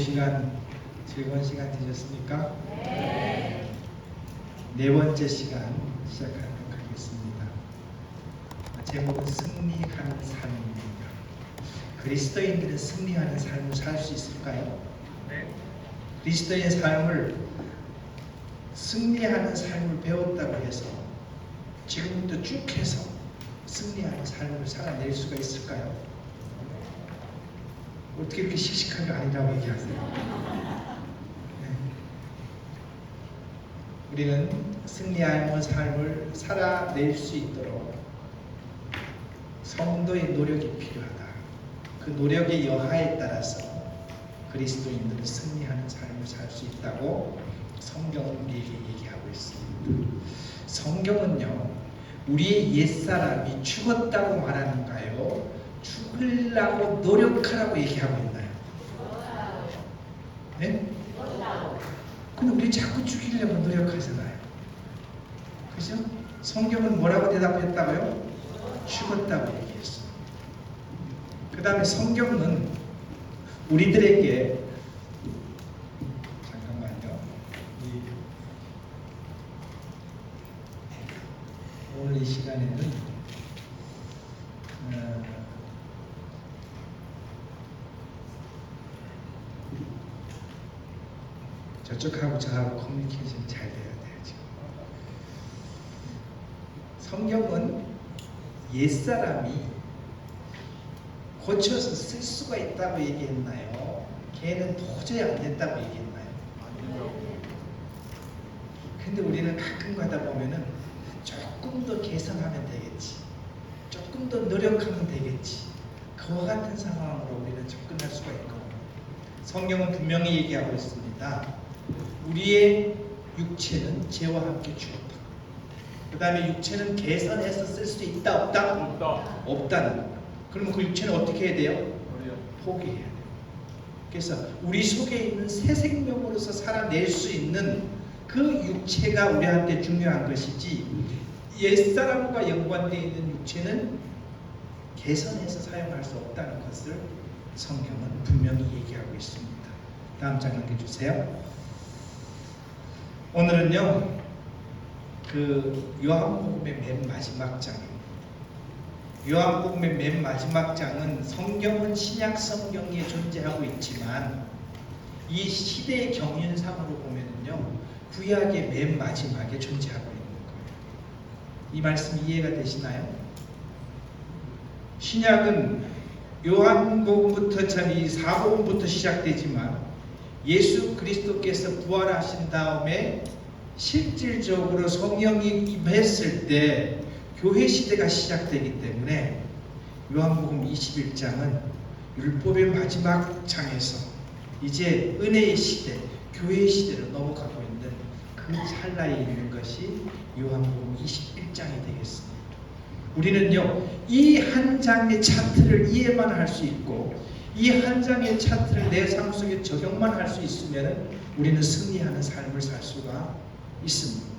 즐거운 시간 되셨습니까? 네 번째 시간 시작하도록 하겠습니다. 제목은 승리하는 삶입니다. 그리스도인들은 승리하는 삶을 살 수 있을까요? 그리스도인의 삶을 승리하는 삶을 배웠다고 해서 지금부터 쭉 해서 승리하는 삶을 살아낼 수가 있을까요? 어떻게 이렇게 씩씩하게 아니라고 얘기하세요? 우리는 승리하는 삶을 살아낼 수 있도록 성도의 노력이 필요하다. 그 노력의 여하에 따라서 그리스도인들은 승리하는 삶을 살 수 있다고 성경은 우리에게 얘기하고 있습니다. 성경은요, 우리의 옛사람이 죽었다고 말하는가요? 죽으려고 노력하라고 얘기하고 있나요? 네? 근데 우리 자꾸 죽이려고 노력하잖아요. 그죠? 성경은 뭐라고 대답했다고요? 죽었다고 얘기했어요. 그 다음에 성경은 우리들에게 오늘 이 시간에는 저쪽하고 저하고 커뮤니케이션이 잘 돼야 돼요. 지금. 성경은 옛사람이 고쳐서 쓸 수가 있다고 얘기했나요? 걔는 도저히 안 됐다고 얘기했나요? 근데 우리는 가끔 가다 보면은 조금 더 개선하면 되겠지, 조금 더 노력하면 되겠지, 그와 같은 상황으로 우리는 접근할 수가 있거든요. 성경은 분명히 얘기하고 있습니다. 우리의 육체는 죄와 함께 죽었다. 그 다음에 육체는 개선해서 쓸 수 있다 없다? 없다는 거예요. 그러면 그 육체는 어떻게 해야 돼요? 포기해야 돼요. 그래서 우리 속에 있는 새 생명으로서 살아낼 수 있는 그 육체가 우리한테 중요한 것이지, 옛사람과 연관되어 있는 육체는 개선해서 사용할 수 없다는 것을 성경은 분명히 얘기하고 있습니다. 다음 장 넘겨주세요. 오늘은요, 그 요한복음의 맨 마지막 장입니다. 요한복음의 맨 마지막 장은 성경은 신약 성경에 존재하고 있지만 이 시대의 경륜상으로 보면은요, 구약의 맨 마지막에 존재하고 있는 거예요. 이 말씀 이해가 되시나요? 신약은 요한복음부터 참 이 사복음부터 시작되지만 예수 그리스도께서 부활하신 다음에 실질적으로 성령이 임했을 때 교회 시대가 시작되기 때문에 요한복음 21장은 율법의 마지막 장에서 이제 은혜의 시대, 교회의 시대로 넘어가고 있는 그 찰나에 있는 것이 요한복음 21장이 되겠습니다. 우리는요, 이 한 장의 차트를 이해만 할 수 있고 이 한 장의 차트를 내 삶 속에 적용만 할 수 있으면 우리는 승리하는 삶을 살 수가 있습니다.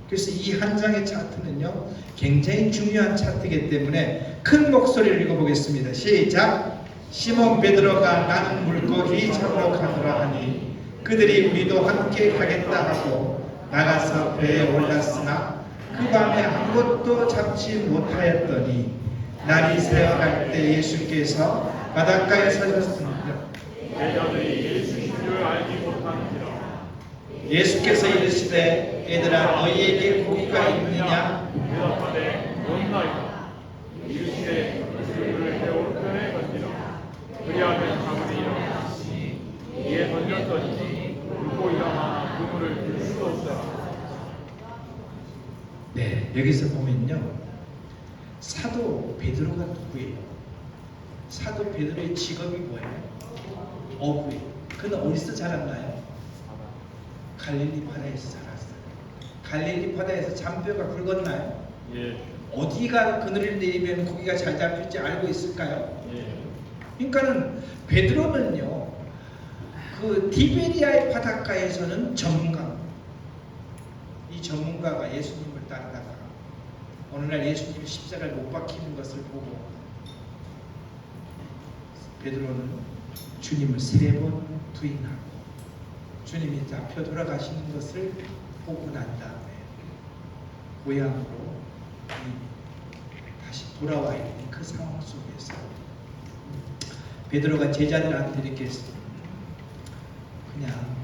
그래서 이 한 장의 차트는요, 굉장히 중요한 차트이기 때문에 큰 목소리를 읽어보겠습니다. 시작! 시몬 베드로가 나는 물고기 잡으러 가노라 하니 그들이 우리도 함께 가겠다 하고 나가서 배에 올랐으나 그 밤에 아무것도 잡지 못하였더니 날이 새어갈 때 예수께서 바닷가에 서셨습니다. 제자들이 예수인 줄 알지 못하는지라. 예수께서 이르시되 얘들아 너희에게 고기가 있느냐? 대답하되 없나이다. 이르시되 그들을 배 오른편에 던지라. 그리하면 사물이 일어나시니 이에 던졌더니 물고기가 많아 그물을 들 수도 없더라. 네, 여기서 보면요, 사도 베드로가 누구예요? 사도 베드로의 직업이 뭐예요? 어부예요. 그는 어디서 자랐나요? 갈릴리 바다에서 자랐어요. 갈릴리 바다에서 잔뼈가 굵었나요? 예. 어디가 그늘을 내리면 고기가 잘 잡힐지 알고 있을까요? 예. 그러니까는 베드로는요, 그 디베리아의 바닷가에서는 전문가. 이 전문가가 예수님을 따르다가 어느 날 예수님이 십자가를 못 박히는 것을 보고 베드로는 주님을 3번 부인하고 주님이 잡혀 돌아가시는 것을 보고 난 다음에 고향으로 다시 돌아와 있는 그 상황 속에서 베드로가 제자들한테 이렇게 했습니다. 그냥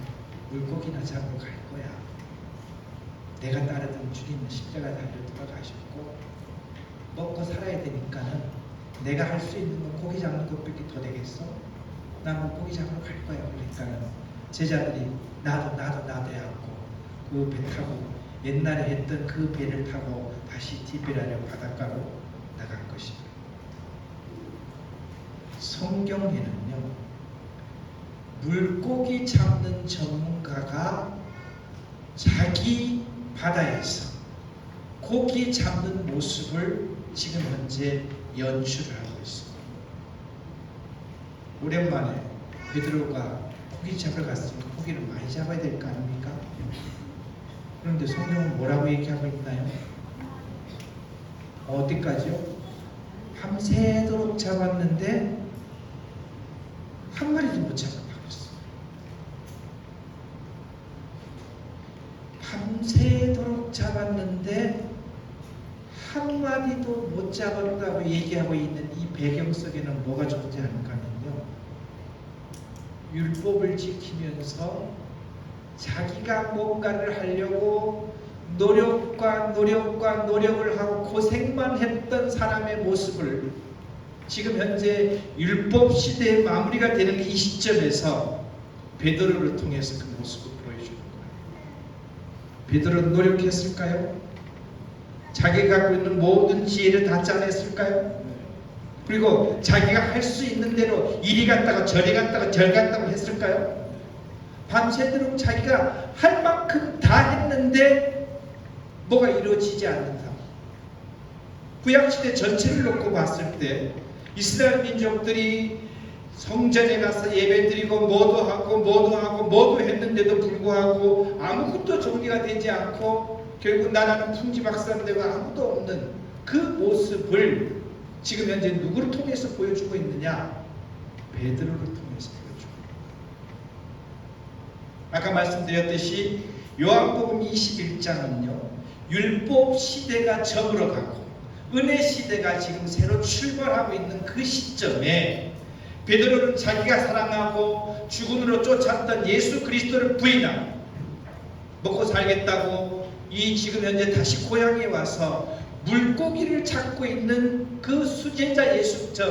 물고기나 잡으러 갈 거야. 내가 따르던 주님은 십자가 달려 돌아가셨고 먹고 살아야 되니까는 내가 할 수 있는 건 고기 잡는 것밖에 더 되겠어? 난 물고기 잡으러 갈 거야. 그러니까는 제자들이 나도 해갖고 그 배 타고 옛날에 했던 그 배를 타고 다시 디베라냐 바닷가로 나간 것입니다. 성경에는요, 물고기 잡는 전문가가 자기 바다에서 고기 잡는 모습을 지금 현재 연출을 하고 있습니다. 오랜만에 베드로가 고기 잡으러 갔으니까 고기를 많이 잡아야 될 거 아닙니까? 그런데 성경은 뭐라고 얘기하고 있나요? 어디까지요? 밤새도록 잡았는데 한 마리도 못 잡았다고 했어요. 밤새도록 잡았는데 한 마리도 못 잡았다고 얘기하고 있는 이 배경 속에는 뭐가 존재하는가 하면요, 율법을 지키면서 자기가 뭔가를 하려고 노력을 하고 고생만 했던 사람의 모습을 지금 현재 율법 시대의 마무리가 되는 이 시점에서 베드로를 통해서 그 모습을 보여주는 거예요. 베드로는 노력했을까요? 자기가 갖고 있는 모든 지혜를 다 짜냈을까요? 그리고 자기가 할 수 있는 대로 이리 갔다가 저리 갔다가 절 갔다가 했을까요? 밤새도록 자기가 할 만큼 다 했는데 뭐가 이루어지지 않는다. 구약시대 전체를 놓고 봤을 때 이스라엘 민족들이 성전에 가서 예배드리고 모두 했는데도 불구하고 아무것도 정리가 되지 않고 결국 나라는 풍지박산되고 아무도 없는 그 모습을 지금 현재 누구를 통해서 보여주고 있느냐? 베드로를 통해서 보여주고. 아까 말씀드렸듯이 요한복음 21장은요, 율법 시대가 저물어가고 은혜 시대가 지금 새로 출발하고 있는 그 시점에 베드로는 자기가 사랑하고 죽음으로 쫓았던 예수 그리스도를 부인하고 먹고 살겠다고 이 지금 현재 다시 고향에 와서 물고기를 찾고 있는 그 수제자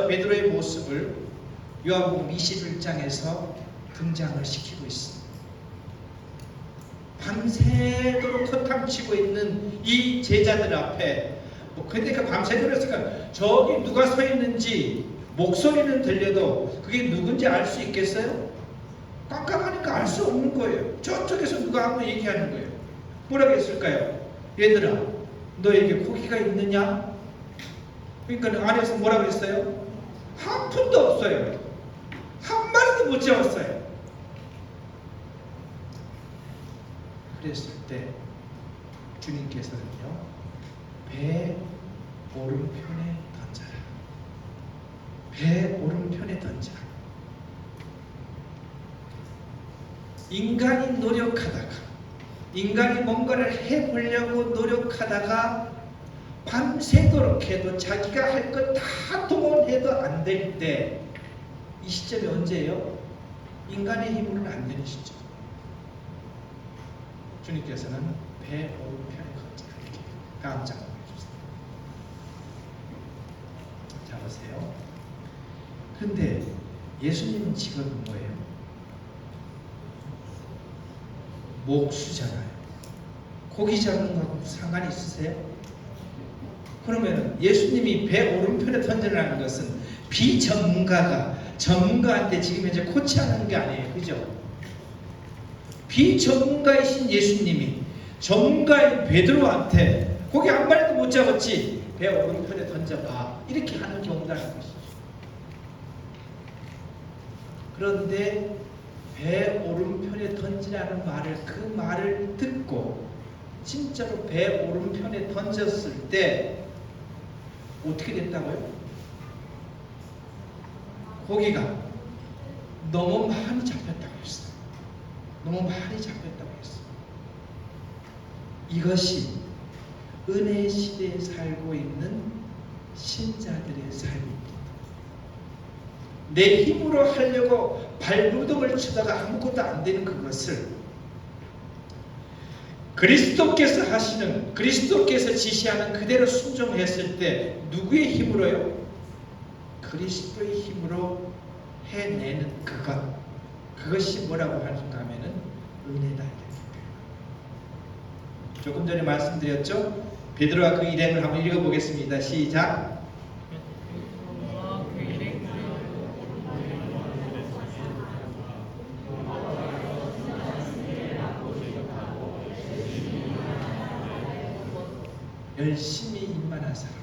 베드로의 모습을 요한복음 21장에서 등장을 시키고 있습니다. 밤새도록 허탕치고 있는 이 제자들 앞에 근데 그 밤새도록 했으니까 저기 누가 서 있는지 목소리는 들려도 그게 누군지 알 수 있겠어요? 깜깜하니까 알 수 없는 거예요. 저쪽에서 누가 한번 얘기하는 거예요. 뭐라고 했을까요? 얘들아, 너에게 고기가 있느냐? 그러니까 안에서 뭐라고 했어요? 한 푼도 없어요. 한 마리도 못 잡았어요. 그랬을 때 주님께서는요, 배 오른편에 던져라. 배 오른편에 던져라. 인간이 노력하다가, 인간이 뭔가를 해보려고 노력하다가 밤새도록 해도 자기가 할 것 다 동원해도 안 될 때, 이 시점이 언제예요? 인간의 힘으로는 안 되는 시점. 주님께서는 배 오른편에 던져라. 다음 장을 보여주세요. 자, 보세요. 그런데 예수님은 직업이 뭐예요? 목수잖아요. 고기 잡는 거하고 상관이 있으세요? 그러면 예수님이 배 오른편에 던져라는 것은 비전문가가 전문가한테 지금 현재 코치하는 게 아니에요. 그죠? 비전문가이신 예수님이 전문가인 베드로한테 고기 한 마리도 못 잡았지, 배 오른편에 던져봐, 이렇게 하는 경우라는 것이죠. 그런데 배 오른편에 던지라는 말을, 그 말을 듣고 진짜로 배 오른편에 던졌을 때 어떻게 됐다고요? 고기가 너무 많이 잡혔다고 했어요. 너무 많이 잡혔다고 했어요. 이것이 은혜 시대에 살고 있는 신자들의 삶입니다. 내 힘으로 하려고 발버둥을 치다가 아무것도 안 되는 그것을 그리스도께서 하시는, 그리스도께서 지시하는 그대로 순종했을 때 누구의 힘으로요? 그리스도의 힘으로 해내는 그것이 뭐라고 하는가 하면은 은혜다. 조금 전에 말씀드렸죠? 베드로가 그 일행을 한번 읽어보겠습니다. 시작. 열심히 일만 한 사람.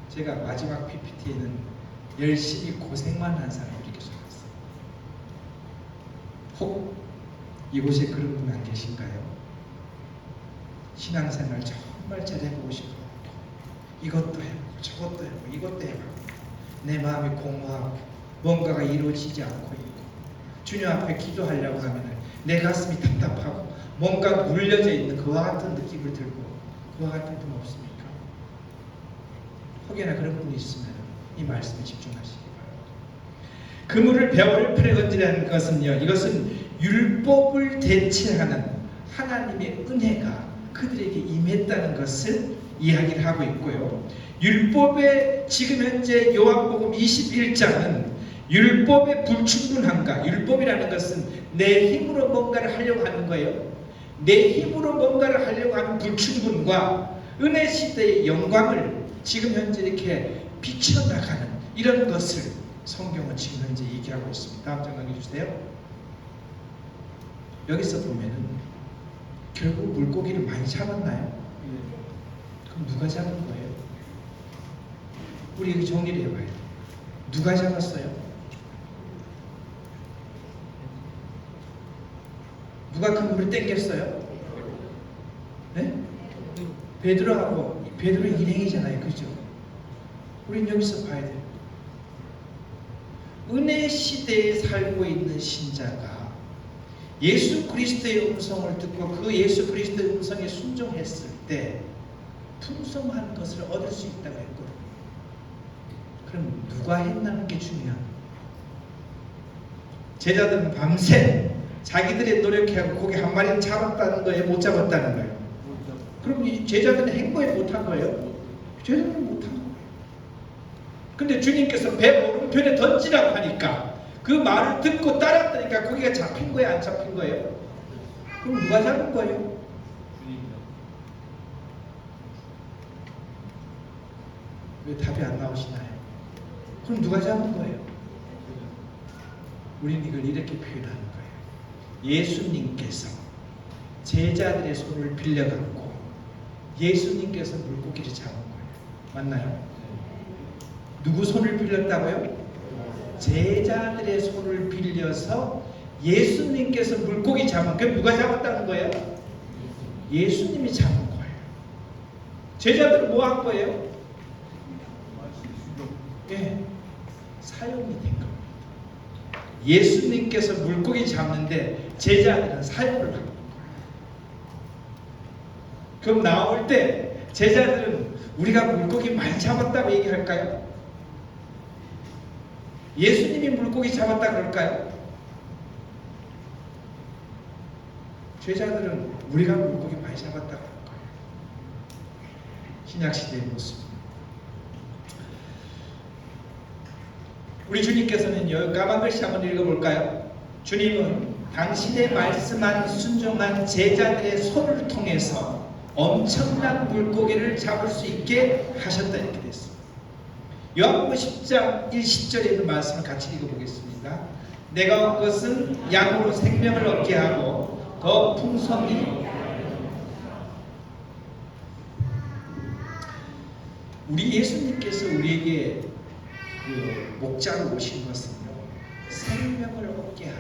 제가 마지막 PPT에는 열심히 고생만 한 사람 이렇게 적었어요. 혹 이곳에 그런 분 안 계신가요? 신앙생활 정말 잘해보고 싶어요. 이것도 해보고 저것도 해보고 이것도 해보고 내 마음이 공허하고 뭔가가 이루어지지 않고 있고 주님 앞에 기도하려고 하면 내 가슴이 답답하고 뭔가 눌려져 있는 그와 같은 느낌을 들고 그와 같은 분 없습니까? 혹여나 그런 분이 있으면 이 말씀에 집중하시기 바랍니다. 그물을 배워를 풀에 던지라는 것은요, 이것은 율법을 대체하는 하나님의 은혜가 그들에게 임했다는 것을 이야기를 하고 있고요. 율법의 지금 현재 요한복음 21장은 율법의 불충분함과, 율법이라는 것은 내 힘으로 뭔가를 하려고 하는 거예요. 내 힘으로 뭔가를 하려고 하는 불충분과 은혜 시대의 영광을 지금 현재 이렇게 비춰나가는 이런 것을 성경은 지금 현재 얘기하고 있습니다. 다음 장 넘겨주세요. 여기서 보면은 결국 물고기를 많이 잡았나요? 그럼 누가 잡은 거예요? 우리 여기 정리를 해봐야 돼요. 누가 잡았어요? 누가 그물을 땡겼어요? 네? 베드로하고, 베드로 일행이잖아요, 그죠? 우린 여기서 봐야 돼요. 은혜 시대에 살고 있는 신자가 예수 그리스도의 음성을 듣고 그 예수 그리스도의 음성에 순종했을 때 풍성한 것을 얻을 수 있다고 했거든요. 그럼 누가 했나는 게 중요합니다. 제자들은 밤새 자기들이 노력해하고 고기 한 마리를 잡았다는 거예요? 못 잡았다는 거예요? 그럼 이 제자들은 행보에 못한 거예요? 제자들은 못한 거예요. 근데 주님께서 배 오른편에 던지라고 하니까 그 말을 듣고 따랐다니까 고기가 잡힌 거예요? 안 잡힌 거예요? 그럼 누가 잡은 거예요? 왜 답이 안 나오시나요? 그럼 누가 잡은 거예요? 우리는 이걸 이렇게 표현하는 거예요. 예수님께서 제자들의 손을 빌려갖고 예수님께서 물고기를 잡은 거예요. 맞나요? 누구 손을 빌렸다고요? 제자들의 손을 빌려서 예수님께서 물고기 잡은, 그럼 누가 잡았다는 거예요? 예수님이 잡은 거예요. 제자들은 뭐 한 거예요? 예, 사용이 된 겁니다. 예수님께서 물고기 잡는데 제자들은 사용을 받는 거예요. 그럼 나올 때 제자들은 우리가 물고기 많이 잡았다고 얘기할까요? 예수님이 물고기 잡았다 그럴까요? 제자들은 우리가 물고기 많이 잡았다 그럴 거예요. 신약시대의 모습. 우리 주님께서는 여기 까만 글씨 한번 읽어볼까요? 주님은 당신의 말씀한 순종한 제자들의 손을 통해서 엄청난 물고기를 잡을 수 있게 하셨다 이렇게 됐습니다. 요한복음 10장 1-10절에 있는 말씀을 같이 읽어보겠습니다. 내가 온 것은 양으로 생명을 얻게 하고 더 풍성히. 우리 예수님께서 우리에게 그 목자로 오신 것은요, 생명을 얻게 하고,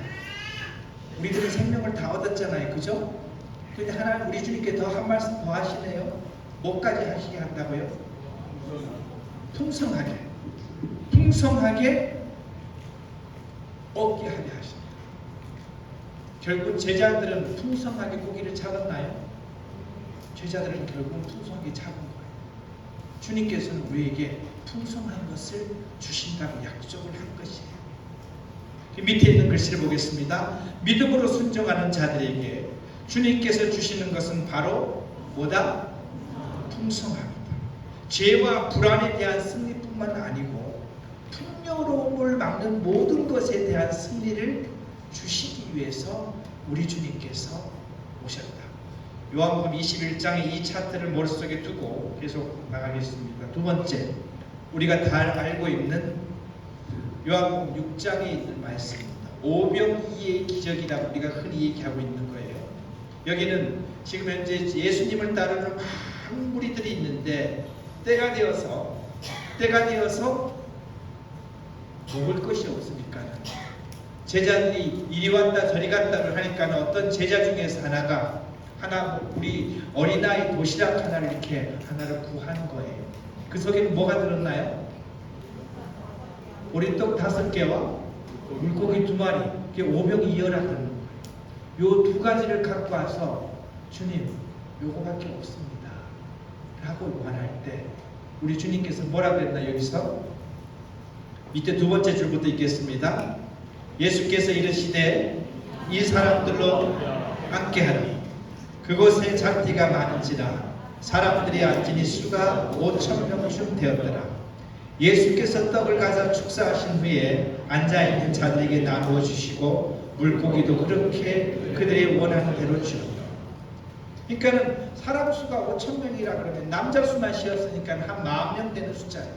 우리들은 생명을 다 얻었잖아요, 그죠? 근데 하나님 우리 주님께 더 한 말씀 더 하시네요. 뭐까지 하시게 한다고요? 풍성하게 얻게 하게 하십니다. 결국 제자들은 풍성하게 고기를 잡았나요? 제자들은 결국 풍성하게 잡은 거예요. 주님께서는 우리에게 풍성한 것을 주신다고 약속을 한 것이에요. 밑에 있는 글씨를 보겠습니다. 믿음으로 순종하는 자들에게 주님께서 주시는 것은 바로 뭐다? 풍성합니다. 죄와 불안에 대한 승리뿐만 아니고 풍요로움을 막는 모든 것에 대한 승리를 주시기 위해서 우리 주님께서 오셨다. 요한복음 21장의 이 차트를 머릿속에 두고 계속 나가겠습니다. 두 번째, 우리가 다 알고 있는 요한복음 6장에 있는 말씀입니다. 오병이의 기적이라고 우리가 흔히 얘기하고 있는 거예요. 여기는 지금 현재 예수님을 따르는 많은 무리들이 있는데 때가 되어서 먹을 것이 없으니까 제자들이 이리 왔다 저리 갔다를 하니까 어떤 제자 중에서 하나 우리 어린아이 도시락 하나를 이렇게 하나를 구한 거예요. 그 속에는 뭐가 들었나요? 보리떡 5개와 물고기 2마리, 그게 오병이어라는 거예요. 요 두 가지를 갖고 와서 주님 요거밖에 없습니다 라고 말할 때 우리 주님께서 뭐라 그랬나? 여기서 밑에 두 번째 줄부터 읽겠습니다. 예수께서 이르시되 이 사람들로 함께하니 그곳에 잔디가 많은지라 사람들이 앉으니 수가 5,000명쯤 되었더라. 예수께서 떡을 가져 축사하신 후에 앉아있는 자들에게 나누어 주시고 물고기도 그렇게 그들이 원하는 대로 주었다. 그러니까는 사람 수가 5,000명이라 그러면 남자 수만 씌었으니까 한 10,000명 되는 숫자예요.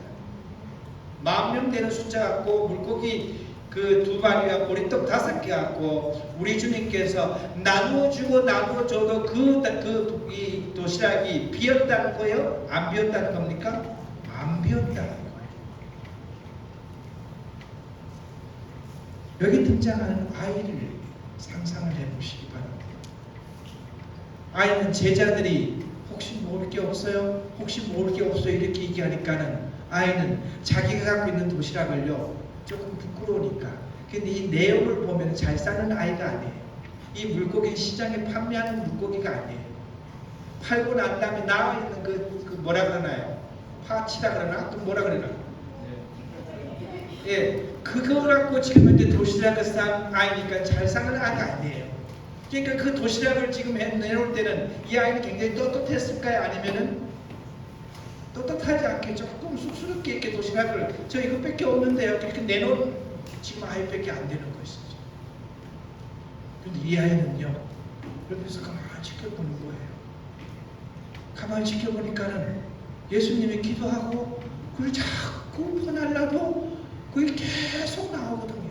10,000명 되는 숫자 갖고 물고기 그 2마리와 보리떡 5개 갖고 우리 주님께서 나누어주고 나누어줘도 이 도시락이 비었다는 거예요? 안 비었다는 겁니까? 안 비었다는 거예요. 여기 등장하는 아이를 상상을 해보시기 바랍니다. 아이는 제자들이 혹시 먹을 게 없어요? 혹시 먹을 게 없어요? 이렇게 얘기하니까는 아이는 자기가 갖고 있는 도시락을요 조금 부끄러우니까. 근데 이 내용을 보면 잘 사는 아이가 아니에요. 이 물고기 시장에 판매하는 물고기가 아니에요. 팔고 난 다음에 나와 있는 그 뭐라 그러나요? 파치라 그러나? 또 뭐라 그러나? 예, 그거 갖고 지금 현재 도시락을 싼 아이니까 잘 사는 아이가 아니에요. 그러니까 그 도시락을 지금 내놓을 때는 이 아이는 굉장히 떳떳했을까요? 아니면은 떳떳하지 않게 조금 쑥스럽게 이렇게 도시락을 저 이것밖에 없는데요 이렇게 내놓은 지금 아이밖에 안 되는 것이죠. 근데 이 아이는요 여기서 가만히 지켜보는 거예요. 가만히 지켜보니까는 예수님이 기도하고 그걸 자꾸 퍼날라도 그게 계속 나오거든요.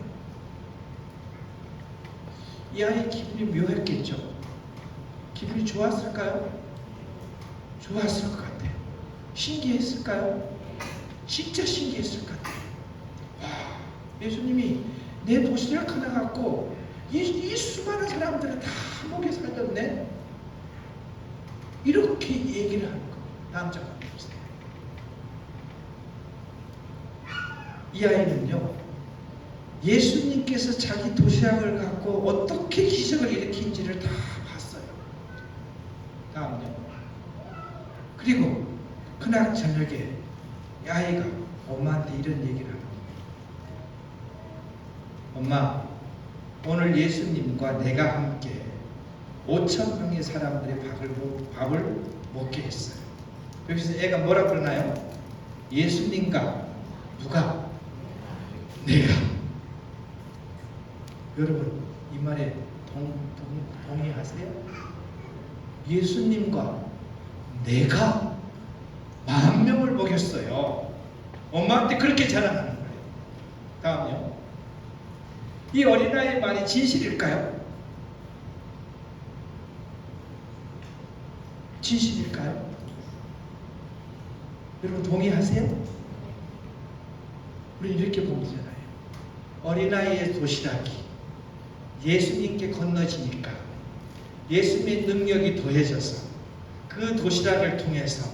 이 아이 기분이 묘했겠죠. 기분이 좋았을까요? 좋았을 것 같아요. 신기했을까요? 진짜 신기했을 것 같아요. 와, 예수님이 내 도시락 하나 갖고 이 수많은 사람들을 다 먹여 살렸네? 이렇게 얘기를 하는 거예요. 남자가 없어요. 이 아이는요 예수님께서 자기 도시락을 갖고 어떻게 기적을 일으킨지를 다 봤어요. 다음요. 그리고 그날 저녁에 이 아이가 엄마한테 이런 얘기를 합니다. 엄마, 오늘 예수님과 내가 함께 5,000명의 사람들의 밥을 먹게 했어요. 여기서 애가 뭐라 그러나요? 예수님과 누가? 내가. 여러분 이 말에 동의하세요? 예수님과 내가 10,000명을 먹였어요. 엄마한테 그렇게 자랑하는 거예요. 다음요. 이 어린아이의 말이 진실일까요? 진실일까요? 여러분 동의하세요? 우리 이렇게 보잖아요. 어린아이의 도시락이 예수님께 건너지니까 예수님의 능력이 더해져서 그 도시락을 통해서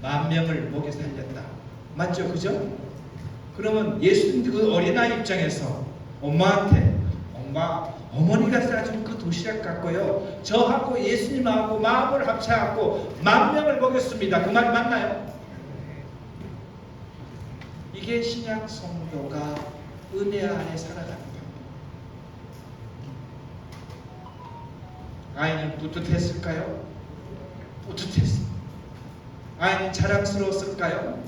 10,000명을 먹여 살렸다. 맞죠? 그죠? 그러면 예수님 그 어린아이 입장에서 엄마한테 엄마 어머니가 싸준 그 도시락 갖고요, 저하고 예수님하고 마음을 합쳐갖고 10,000명을 먹였습니다. 그 말이 맞나요? 이게 신약 성도가 은혜 안에 살아가는 겁니다. 아이는 뿌듯했을까요? 뿌듯했습니다. 아이는 자랑스러웠을까요?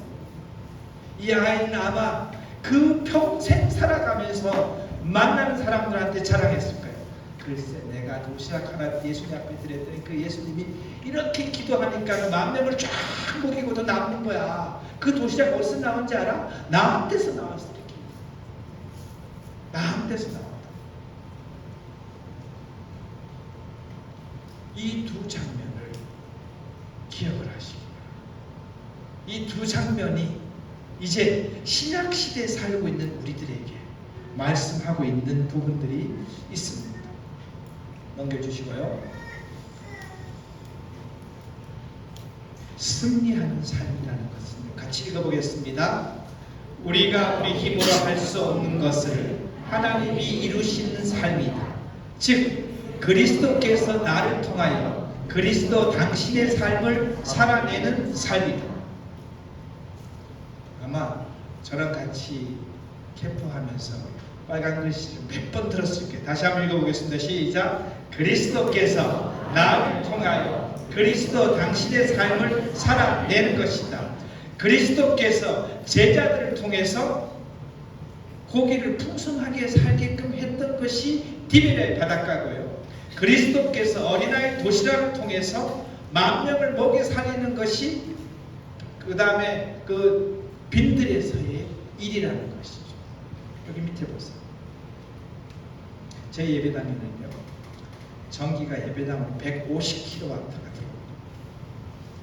이 아이는 아마 그 평생 살아가면서 만나는 사람들한테 자랑했을 거예요. 글쎄, 내가 도시락 하나 예수님 앞에 드렸더니 그 예수님이 이렇게 기도하니까 10,000명을 쫙 먹이고도 남는 거야. 그 도시락 어디서 나온지 알아? 나한테서 나왔어. 이렇게. 나한테서 나왔다. 이 두 장면을 기억을 하시기 바랍니다. 이 두 장면이 이제 신약 시대에 살고 있는 우리들에게 말씀하고 있는 부분들이 있습니다. 넘겨주시고요. 승리하는 삶이라는 것은 같이 읽어보겠습니다. 우리가 우리 힘으로 할 수 없는 것을 하나님이 이루시는 삶이다. 즉 그리스도께서 나를 통하여 그리스도 당신의 삶을 살아내는 삶이다. 아마 저랑 같이 캠프하면서 빨간 글씨를 몇 번 들었을 거예요. 다시 한번 읽어보겠습니다. 시작. 그리스도께서 나를 통하여 그리스도 당신의 삶을 살아내는 것이다. 그리스도께서 제자들을 통해서 고기를 풍성하게 살게끔 했던 것이 디베레의 바닷가고요. 그리스도께서 어린아이 도시락을 통해서 10,000명을 먹여 살리는 것이 그 다음에 그 빈들에서의 일이라는 것이죠. 여기 밑에 보세요. 제 예배당에는요, 전기가 예배당으로 150kW가 들어옵니다.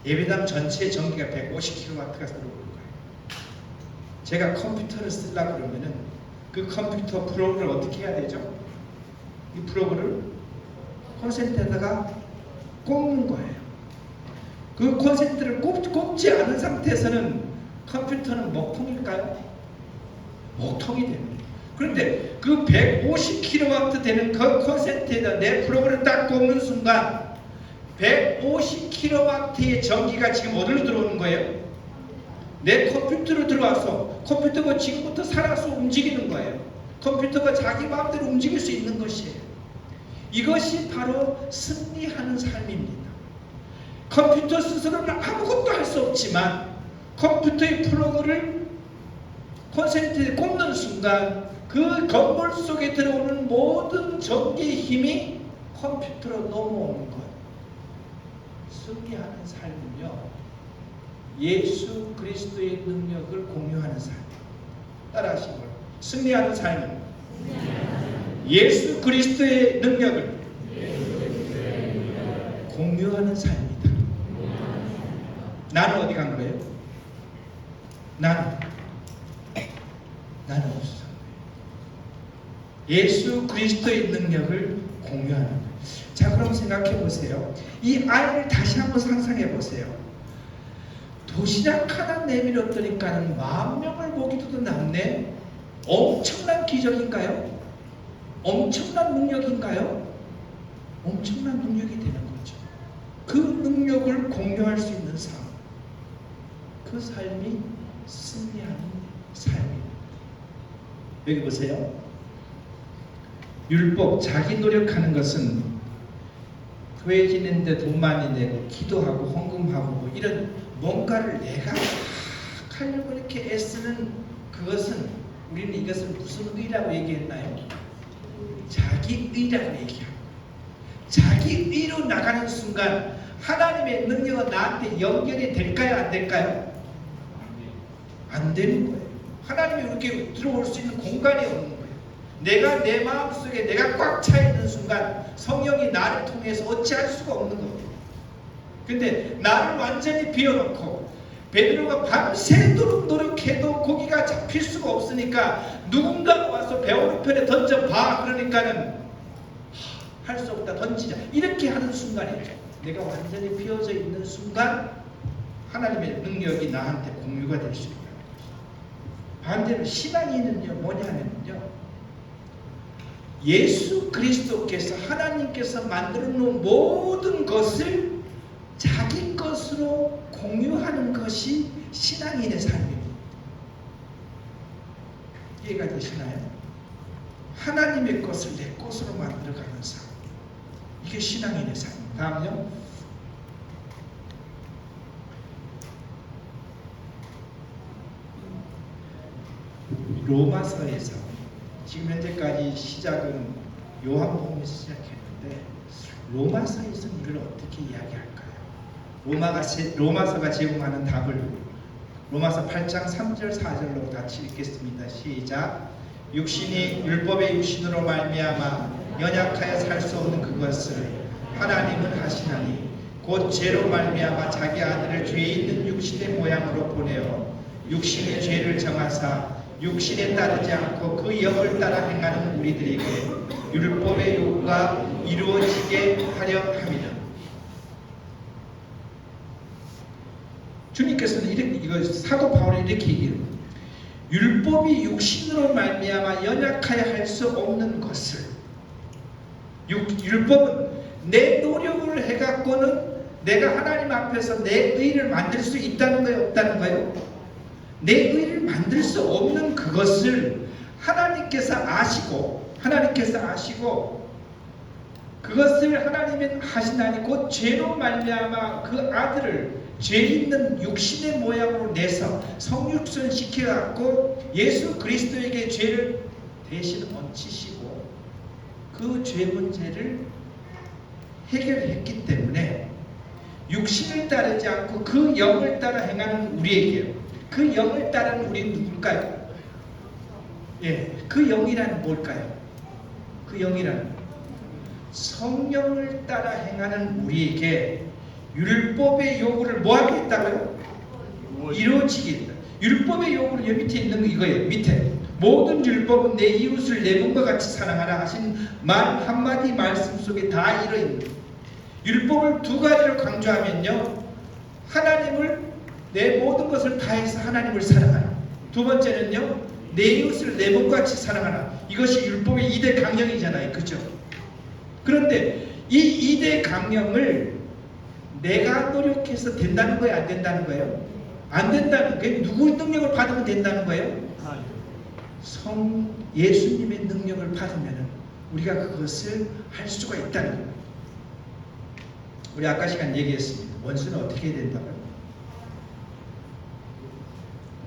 예배당 전체 전기가 150kW가 들어오는 거예요. 제가 컴퓨터를 쓰려고 그러면은 그 컴퓨터 프로그램을 어떻게 해야 되죠? 이 프로그램을 콘센트에다가 꼽는 거예요. 그 콘센트를 꼽지 않은 상태에서는 컴퓨터는 먹통일까요? 먹통이 됩니다. 그런데 그 150kW 되는 그 콘센트에다 내 프로그램을 딱 꼽는 순간 150kW의 전기가 지금 어디로 들어오는 거예요? 내 컴퓨터로 들어와서 컴퓨터가 지금부터 살아서 움직이는 거예요. 컴퓨터가 자기 마음대로 움직일 수 있는 것이에요. 이것이 바로 승리하는 삶입니다. 컴퓨터 스스로는 아무것도 할 수 없지만 컴퓨터의 프로그램을 콘센트에 꼽는 순간 그 건물 속에 들어오는 모든 전기의 힘이 컴퓨터로 넘어오는 것. 승리하는 삶은요, 예수 그리스도의 능력을 공유하는 삶. 따라하시고요. 승리하는 삶은 예수 그리스도의 능력을 공유하는 삶이다. 나는 어디 간 거예요? 나는 없어. 예수 그리스도의 능력을 공유하는 거예요. 자, 그럼 생각해 보세요. 이 아이를 다시 한번 상상해 보세요. 도시락 하나 내밀었더니까는 10,000명을 먹이도 남네. 엄청난 기적인가요? 엄청난 능력인가요? 엄청난 능력이 되는 거죠. 그 능력을 공유할 수 있는 삶, 그 삶이 승리하는 삶입니다. 여기 보세요. 율법, 자기 노력하는 것은 교회 지내는데 돈 많이 내고 기도하고 헌금하고 뭐 이런 뭔가를 내가 하려고 이렇게 애쓰는 그것은, 우리는 이것을 무슨 의라고 얘기했나요? 자기 의라고 얘기하고, 자기 의로 나가는 순간 하나님의 능력은 나한테 연결이 될까요? 안 될까요? 안 되는 거예요. 하나님이 이렇게 들어올 수 있는 공간이 없는 거예요. 내가 내 마음속에 내가 꽉 차 있는 순간 성령이 나를 통해서 어찌할 수가 없는 거예요. 근데 나를 완전히 비워놓고 베드로가 밤새도록 노력해도 고기가 잡힐 수가 없으니까 누군가가 와서 배 오른편에 던져봐. 그러니까는 할 수 없다, 던지자, 이렇게 하는 순간이죠. 내가 완전히 비워져 있는 순간 하나님의 능력이 나한테 공유가 될 수 있는 거예요. 반대로 신앙인은요, 뭐냐면요, 예수 그리스도께서 하나님께서 만들어 놓은 모든 것을 자기 것으로 공유하는 것이 신앙인의 삶입니다. 이해가 되시나요? 하나님의 것을 내 것으로 만들어가는 삶. 이게 신앙인의 삶입니다. 다음요. 로마서에서 지금 현재까지 시작은 요한복음에서 시작했는데 로마서에서는 이걸 어떻게 이야기할까요? 로마서가 제공하는 답을 로마서 8장 3절 4절로 같이 읽겠습니다. 시작. 육신이 율법의 육신으로 말미암아 연약하여 살 수 없는 그것을 하나님은 하시나니 곧 죄로 말미암아 자기 아들을 죄 있는 육신의 모양으로 보내어 육신의 죄를 정하사 육신에 따르지 않고 그 영을 따라 행하는 우리들에게 율법의 요구가 이루어지게 하려 함이라. 주님께서는 이거 사도 바울이 이렇게 얘기해요. 율법이 육신으로 말미암아 연약하여 할 수 없는 것을 율법은 내 노력을 해갖고는 내가 하나님 앞에서 내 의를 만들 수 있다는 거예요? 없다는 거예요? 내 의를 만들 수 없는 그것을 하나님께서 아시고 그것을 하나님은 하시나니 곧 죄로 말미암아 그 아들을 죄 있는 육신의 모양으로 내서 성육선 시켜갖고 예수 그리스도에게 죄를 대신 얹히시고 그 죄 문제를 해결했기 때문에 육신을 따르지 않고 그 영을 따라 행하는 우리에게 그 영을 따르는 우리는 누굴까요? 예, 그 영이란 뭘까요? 그 영이란 성령을 따라 행하는 우리에게 율법의 요구를 뭐 하겠다고요? 이루어지게 했다. 율법의 요구는 여기 밑에 있는 거 이거예요. 밑에 모든 율법은 내 이웃을 내 몸과 같이 사랑하라 하신 말 한마디 말씀 속에 다 이루어있는 율법을 두 가지로 강조하면요, 하나님을 내 모든 것을 다해서 하나님을 사랑하라. 두 번째는요, 내 이웃을 내 몸과 같이 사랑하라. 이것이 율법의 2대 강령이잖아요. 그죠? 그런데 이 2대 강령을 내가 노력해서 된다는 거예요? 안 된다는 거예요? 안 된다는 거예요. 누구의 능력을 받으면 된다는 거예요? 예수님의 능력을 받으면 우리가 그것을 할 수가 있다는 거예요. 우리 아까 시간 얘기했습니다. 원수는 어떻게 해야 된다고요?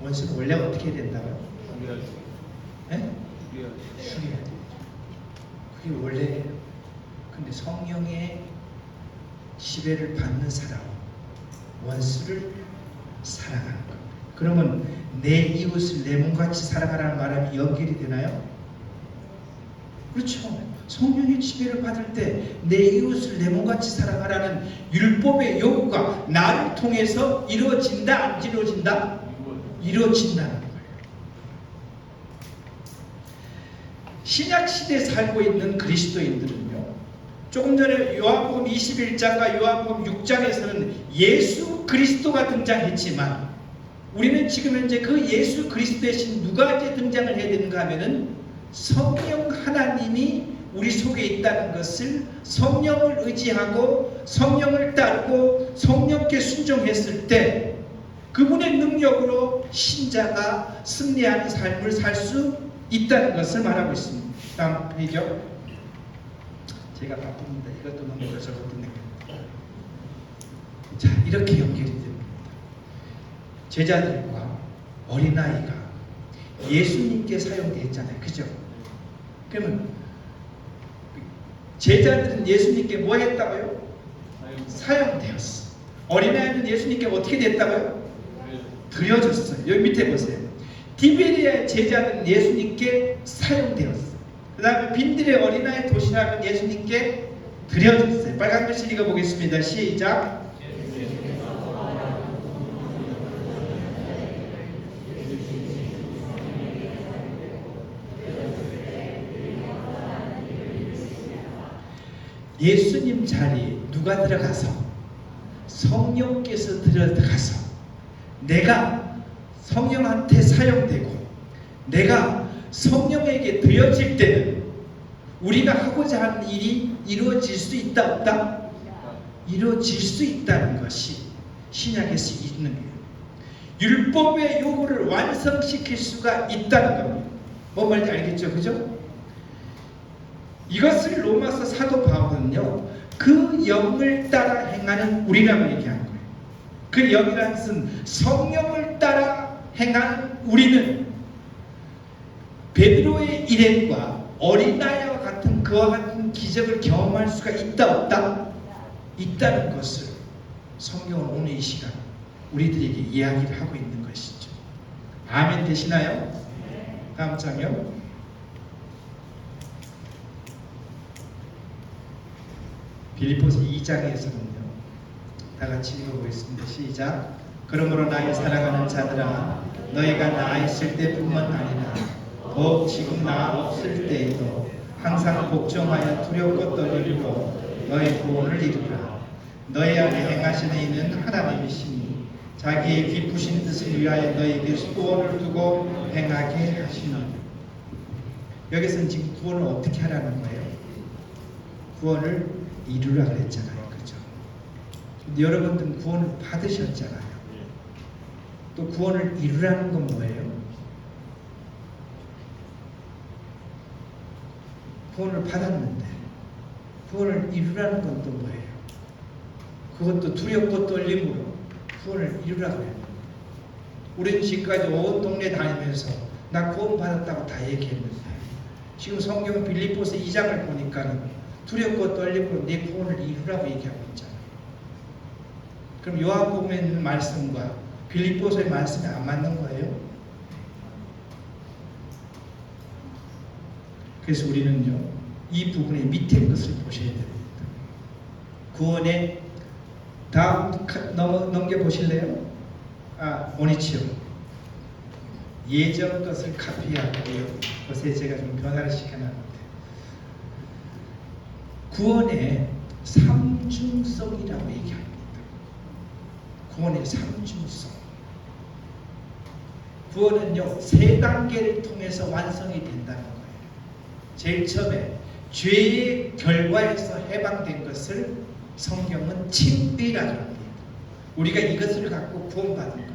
원수는 원래 어떻게 해야 된다고요? 죽여야 돼요. 그게 원래예요. 근데 성령의 지배를 받는 사람은 원수를 사랑하는 것. 그러면 내 이웃을 내 몸같이 사랑하라는 말이 연결이 되나요? 그렇죠. 성령의 지배를 받을 때 내 이웃을 내 몸같이 사랑하라는 율법의 요구가 나를 통해서 이루어진다, 안 이루어진다? 이루어진다는 거예요. 신약시대에 살고 있는 그리스도인들은요, 조금 전에 요한복음 21장과 요한복음 6장에서는 예수 그리스도가 등장했지만 우리는 지금 현재 그 예수 그리스도 대신 누가 이제 등장을 해야 되는가 하면은 성령 하나님이 우리 속에 있다는 것을 성령을 의지하고 성령을 따르고 성령께 순종했을 때 그분의 능력으로 신자가 승리하는 삶을 살 수 있다는 것을 말하고 있습니다. 다음 페이지요. 제가 바쁩니다. 이것도 넘기고 저것도 넘기고. 자, 이렇게 연결이 됩니다. 제자들과 어린아이가 예수님께 사용되었잖아요. 그죠? 그러면 제자들은 예수님께 뭐 했다고요? 사용되었어. 어린아이는 예수님께 어떻게 됐다고요? 드려졌어요. 여기 밑에 보세요. 디베리아의 제자들은 예수님께 사용되었어. 그 다음에 빈들의 어린아이 도시락은 예수님께 드려졌어요. 빨간 글씨 읽어보겠습니다. 시작. 예수님 자리에 누가 들어가서 성령께서 들어가서 내가 성령한테 사용되고 내가 성령에게 드려질 때는 우리가 하고자 하는 일이 이루어질 수 있다 없다? 이루어질 수 있다는 것이 신약에서 있는 거예요. 율법의 요구를 완성시킬 수가 있다는 겁니다. 뭔 말인지 알겠죠? 그죠? 이것을 로마서 사도 바울은요, 그 영을 따라 행하는 우리라고 얘기하는 거예요. 그 영이라는 것은 성령을 따라 행하는 우리는 베드로의 일행과 어린아이와 같은 그와 같은 기적을 경험할 수가 있다 없다? 있다는 것을 성경은 오늘 이 시간 우리들에게 이야기를 하고 있는 것이죠. 아멘 되시나요? 다음 장요. 빌립보서 2장에서는요, 다 같이 읽어보겠습니다. 시작. 그러므로 나의 사랑하는 자들아, 너희가 나 있을 때뿐만 아니라 더욱 지금 나 없을 때에도 항상 복종하여 두렵고 떨림으로 너희 구원을 이루라. 너희 안에 행하시는 이는 하나님이시니 자기의 기쁘신 뜻을 위하여 너희에게 소원을 두고 행하게 하시니. 여기서는 지금 구원을 어떻게 하라는 거예요? 구원을 이루라 그랬잖아요. 그죠? 근데 여러분들은 구원을 받으셨잖아요. 또 구원을 이루라는 건 뭐예요? 구원을 받았는데 구원을 이루라는 건 또 뭐예요? 그것도 두렵고 떨림으로 구원을 이루라고 해요. 우리는 지금까지 온 동네 다니면서 나 구원 받았다고 다 얘기했는데 지금 성경 빌립보서 2장을 보니까는 두렵고 떨림으로 내 구원을 이루라고 얘기하고 있잖아요. 그럼 요한복음에 있는 말씀과 빌립보서의 말씀이 안 맞는 거예요? 그래서 우리는요, 이 부분의 밑에 것을 보셔야 됩니다. 구원의 다음 넘겨보실래요? 오니치요. 예전 것을 카피하고요. 그것에 제가 좀 변화를 시켜놨는데, 구원의 삼중성이라고 얘기합니다. 구원의 삼중성. 구원은요, 세 단계를 통해서 완성이 된다는 거예요. 제일 처음에 죄의 결과에서 해방된 것을 성경은 칭의라고 합니다. 우리가 이것을 갖고 구원받은 거예요.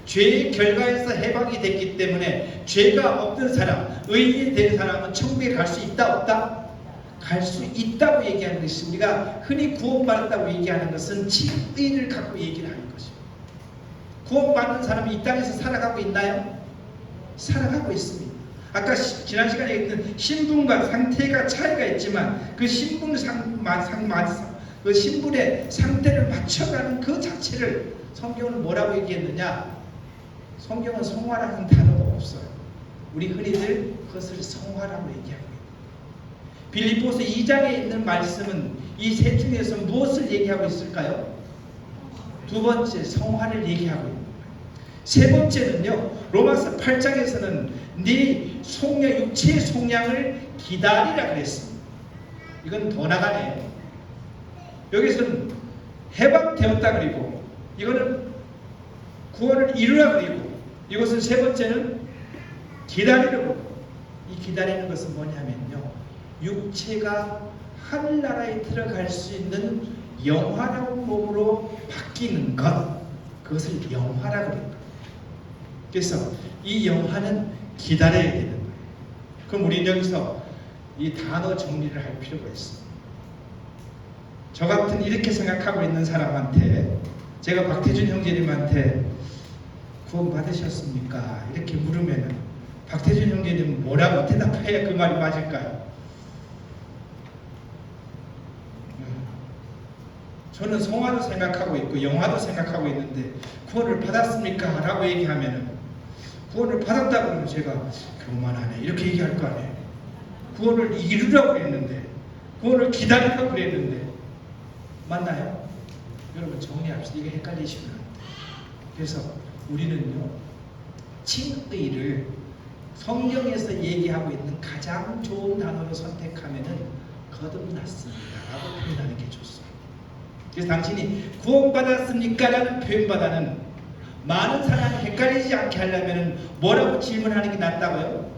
죄의 결과에서 해방이 됐기 때문에 죄가 없는 사람, 의인이 된 사람은 천국에 갈 수 있다 없다? 갈 수 있다고 얘기하는 것이, 우리가 흔히 구원받았다고 얘기하는 것은 칭의를 갖고 얘기를 하는 것입니다. 구원받는 사람이 이 땅에서 살아가고 있나요? 살아가고 있습니다. 아까 지난 시간에 있는 신분과 상태가 차이가 있지만 그 신분의 상태를 맞춰가는 그 자체를 성경은 뭐라고 얘기했느냐? 성경은 성화라는 단어가 없어요. 우리 흔히들 그것을 성화라고 얘기하고 있습니다. 빌립보서 2장에 있는 말씀은 이 셋 중에서 무엇을 얘기하고 있을까요? 두 번째, 성화를 얘기하고 있는 거예요. 세 번째는요, 로마서 8장에서는 네 속량, 육체의 속량을 기다리라 그랬습니다. 이건 더 나가네요. 여기서는 해방되었다 그리고, 이거는 구원을 이루라 그리고, 이것은 세 번째는 기다리라고. 이 기다리는 것은 뭐냐면요, 육체가 하늘나라에 들어갈 수 있는 영화로운 몸으로 바뀌는 것, 그것을 영화라고 합니다. 그래서 이 영화는 기다려야 되는 거예요. 그럼 우리는 여기서 이 단어 정리를 할 필요가 있습니다. 저 같은 이렇게 생각하고 있는 사람한테, 제가 박태준 형제님한테 구원 받으셨습니까? 이렇게 물으면 박태준 형제님은 뭐라고 대답해야 그 말이 맞을까요? 저는 성화도 생각하고 있고 영화도 생각하고 있는데 구원을 받았습니까? 라고 얘기하면은, 구원을 받았다고 하면 제가 교만하네 이렇게 얘기할 거 아니에요. 구원을 이루라고 했는데, 구원을 기다리라고 그랬는데, 맞나요? 여러분 정리합시다. 이게 헷갈리시면 안 돼요. 그래서 우리는요, 칭의를 성경에서 얘기하고 있는 가장 좋은 단어로 선택하면은 거듭났습니다 라고 표현하는 게 좋습니다. 그래서 당신이 구원받았습니까? 라는 표현보다는 많은 사람이 헷갈리지 않게 하려면 뭐라고 질문하는 게 낫다고요?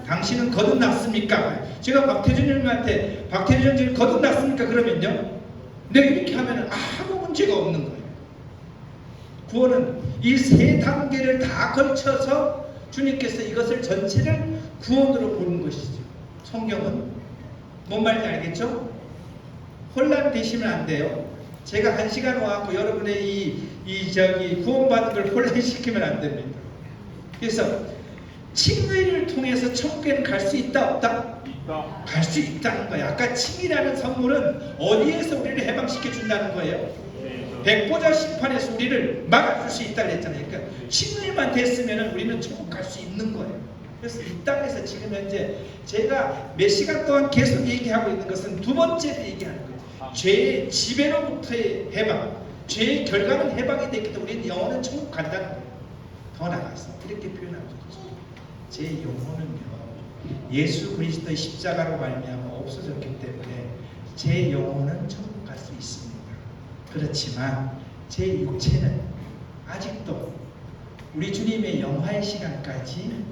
당신은 거듭났습니까? 제가 박태준님한테 박태준 님 거듭났습니까? 그러면요, 내가 이렇게 하면 아무 문제가 없는 거예요. 구원은 이 세 단계를 다 걸쳐서 주님께서 이것을 전체를 구원으로 보는 것이죠. 성경은 뭔 말인지 알겠죠? 혼란되시면 안 돼요. 제가 1시간 와갖고 여러분의 구원받은 걸 혼란시키면 안 됩니다. 그래서 칭의를 통해서 천국에는 갈 수 있다 없다? 있다. 갈 수 있다는 거예요. 아까 칭의라는 선물은 어디에서 우리를 해방시켜 준다는 거예요? 백보자 심판에서 우리를 막아줄 수 있다고 했잖아요. 그러니까 칭의만 됐으면 우리는 천국 갈 수 있는 거예요. 그래서 이 땅에서 지금 현재 제가 몇 시간 동안 계속 얘기하고 있는 것은 두 번째로 얘기하는 거예요. 죄의 지배로부터의 해방, 죄의 결과는 해방이 됐기 때문에 우리는 영원한 천국 간다는 거예요. 더 나가서 이렇게 표현하고 있죠. 제 영혼은요, 예수 그리스도의 십자가로 말미암아 없어졌기 때문에 제 영혼은 천국 갈 수 있습니다. 그렇지만 제 육체는 아직도 우리 주님의 영화의 시간까지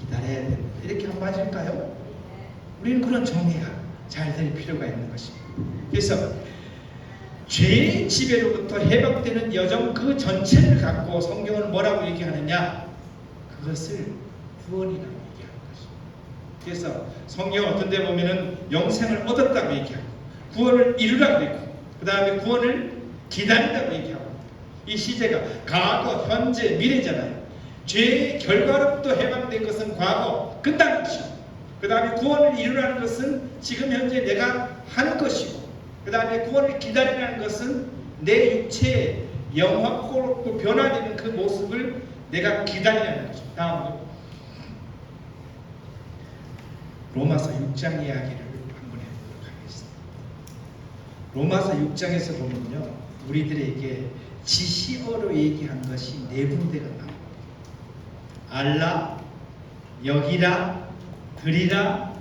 기다려야 됩니다. 이렇게 한번 맞을까요? 우리는 그런 정리가 잘 될 필요가 있는 것입니다. 그래서 죄의 지배로부터 해방되는 여정 그 전체를 갖고 성경은 뭐라고 얘기하느냐? 그것을 구원이라고 얘기하는 것입니다. 그래서 성경 어떤 데 보면은 영생을 얻었다고 얘기하고 구원을 이루라고 했고 그 다음에 구원을 기다린다고 얘기하고 이 시제가 과거, 현재, 미래잖아요. 죄의 결과로부터 해방된 것은 과거, 끝난것이고 그 다음에 구원을 이루라는 것은 지금 현재 내가 하는 것이고 그 다음에 구원을 기다리라는 것은 내 육체의 영화로 변화되는 그 모습을 내가 기다리라는 것이고 다음으로 로마서 6장 이야기를 한번 해보도록 하겠습니다. 로마서 6장에서 보면요, 우리들에게 지시어로 얘기한 것이 네 군데가 나옵니다. 알라, 여기라, 들이라,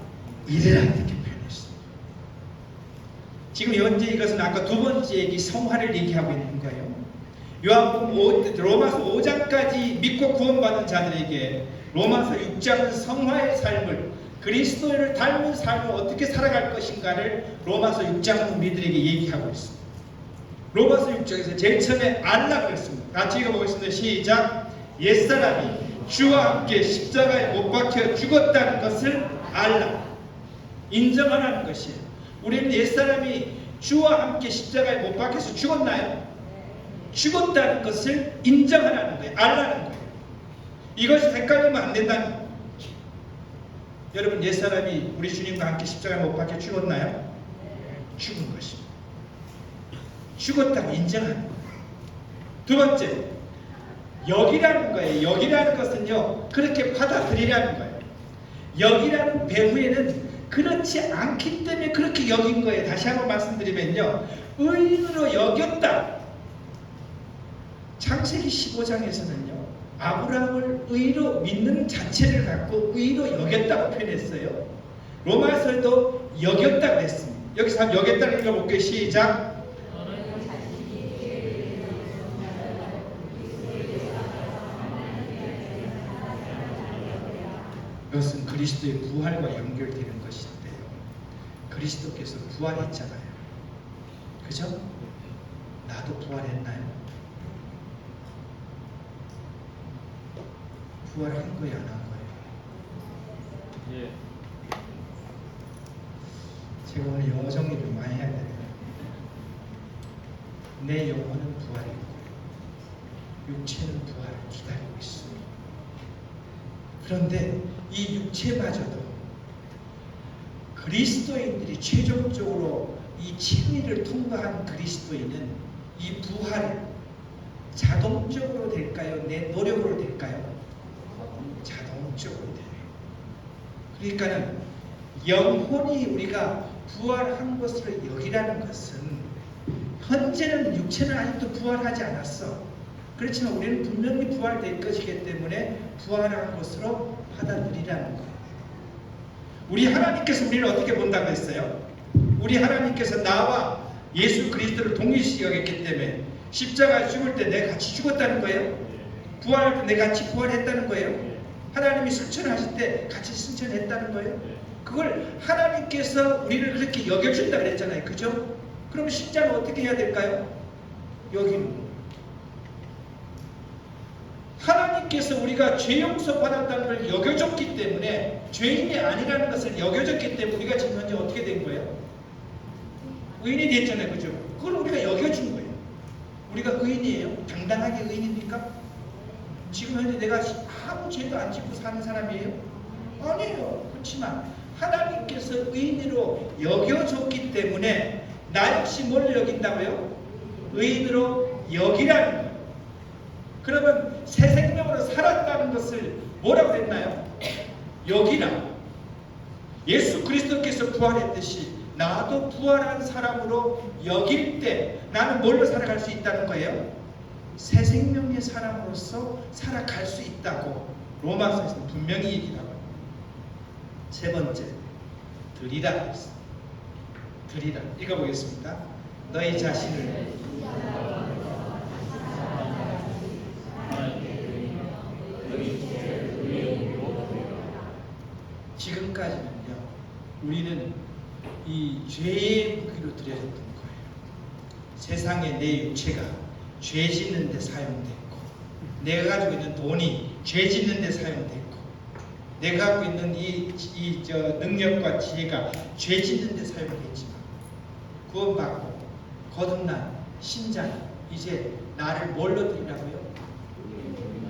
이르라 이렇게 표현했습니다. 지금 현재 이것은 아까 두 번째 얘기 성화를 얘기하고 있는 거예요. 요한복음 로마서 5장까지 믿고 구원받은 자들에게 로마서 6장은 성화의 삶을 그리스도를 닮은 삶을 어떻게 살아갈 것인가를 로마서 6장은 우리들에게 얘기하고 있습니다. 로마서 6장에서 제일 처음에 알라 그랬습니다. 같이 읽어보겠습니다. 시작. 옛사람이 주와 함께 십자가에 못 박혀 죽었다는 것을 알라. 인정하라는 것이에요. 우리는 옛사람이 주와 함께 십자가에 못 박혀서 죽었나요? 죽었다는 것을 인정하라는 거예요. 알라는 거예요. 이것이 헷갈리면 안 된다는 거예요. 여러분, 옛사람이 우리 주님과 함께 십자가에 못 박혀 죽었나요? 죽은 것입니다. 죽었다고 인정하는 거예요. 두 번째, 여기라는 거예요. 여기라는 것은요, 그렇게 받아들이라는 거예요. 여기라는 배후에는 그렇지 않기 때문에 그렇게 여긴 거예요. 다시 한번 말씀드리면요, 의인으로 여겼다. 창세기 15장에서는요 아브라함을 의로 믿는 자체를 갖고 의로 여겼다고 표현했어요. 로마서에도 여겼다고 했습니다. 여기서 한번 여겼다는 읽어볼게요. 시작. 이것은 그리스도의 부활과 연결되는 것인데요, 그리스도께서 부활했잖아요. 그죠? 나도 부활했나요? 부활한 거야, 안 한 거예요? 예. 제가 오늘 영어 정리 좀 많이 해야 돼요. 내 영혼은 부활했고 육체는 부활을 기다리고 있습니다. 그런데 이 육체마저도 그리스도인들이 최종적으로 이 칭의를 통과한 그리스도인은 이 부활을 자동적으로 될까요? 내 노력으로 될까요? 자동적으로 돼요. 그러니까는 영혼이 우리가 부활한 것으로 여기라는 것은 현재는 육체는 아직도 부활하지 않았어. 그렇지만 우리는 분명히 부활될 것이기 때문에 부활한 것으로 받아들이라는 거예요. 우리 하나님께서 우리를 어떻게 본다고 했어요? 우리 하나님께서 나와 예수 그리스도를 동일시 여겼기 때문에 십자가에 죽을 때 내가 같이 죽었다는 거예요. 부활할 때 내가 같이 부활했다는 거예요. 하나님이 승천하실 때 같이 승천했다는 거예요. 그걸 하나님께서 우리를 그렇게 여겨준다 그랬잖아요. 그죠? 그럼 신자는 어떻게 해야 될까요? 여기는 하나님께서 우리가 죄 용서 받았다는 걸 여겨줬기 때문에, 죄인이 아니라는 것을 여겨줬기 때문에 우리가 지금 현재 어떻게 된 거예요? 의인이 됐잖아요. 그죠? 그걸 우리가 여겨준 거예요. 우리가 의인이에요? 당당하게 의인입니까? 지금 현재 내가 아무 죄도 안 짓고 사는 사람이에요? 아니에요. 그렇지만 하나님께서 의인으로 여겨줬기 때문에 나 역시 뭘 여긴다고요? 의인으로 여기라는 거예요. 그러면 새 생명으로 살았다는 것을 뭐라고 했나요? 여기라. 예수 그리스도께서 부활했듯이 나도 부활한 사람으로 여길 때 나는 뭘로 살아갈 수 있다는 거예요? 새 생명의 사람으로서 살아갈 수 있다고 로마서에서 분명히 얘기하고 있습니다. 세 번째, 드리라. 드리라. 읽어보겠습니다. 너희 자신을 지금까지는요, 우리는 이 죄의 무기로 드려졌던 거예요. 세상에 내 육체가 죄 짓는 데 사용됐고, 내가 가지고 있는 돈이 죄 짓는 데 사용됐고, 내가 갖고 있는 이 능력과 지혜가 죄 짓는 데 사용됐지만, 구원받고 거듭난 신자는 이제 나를 뭘로 드리라고요?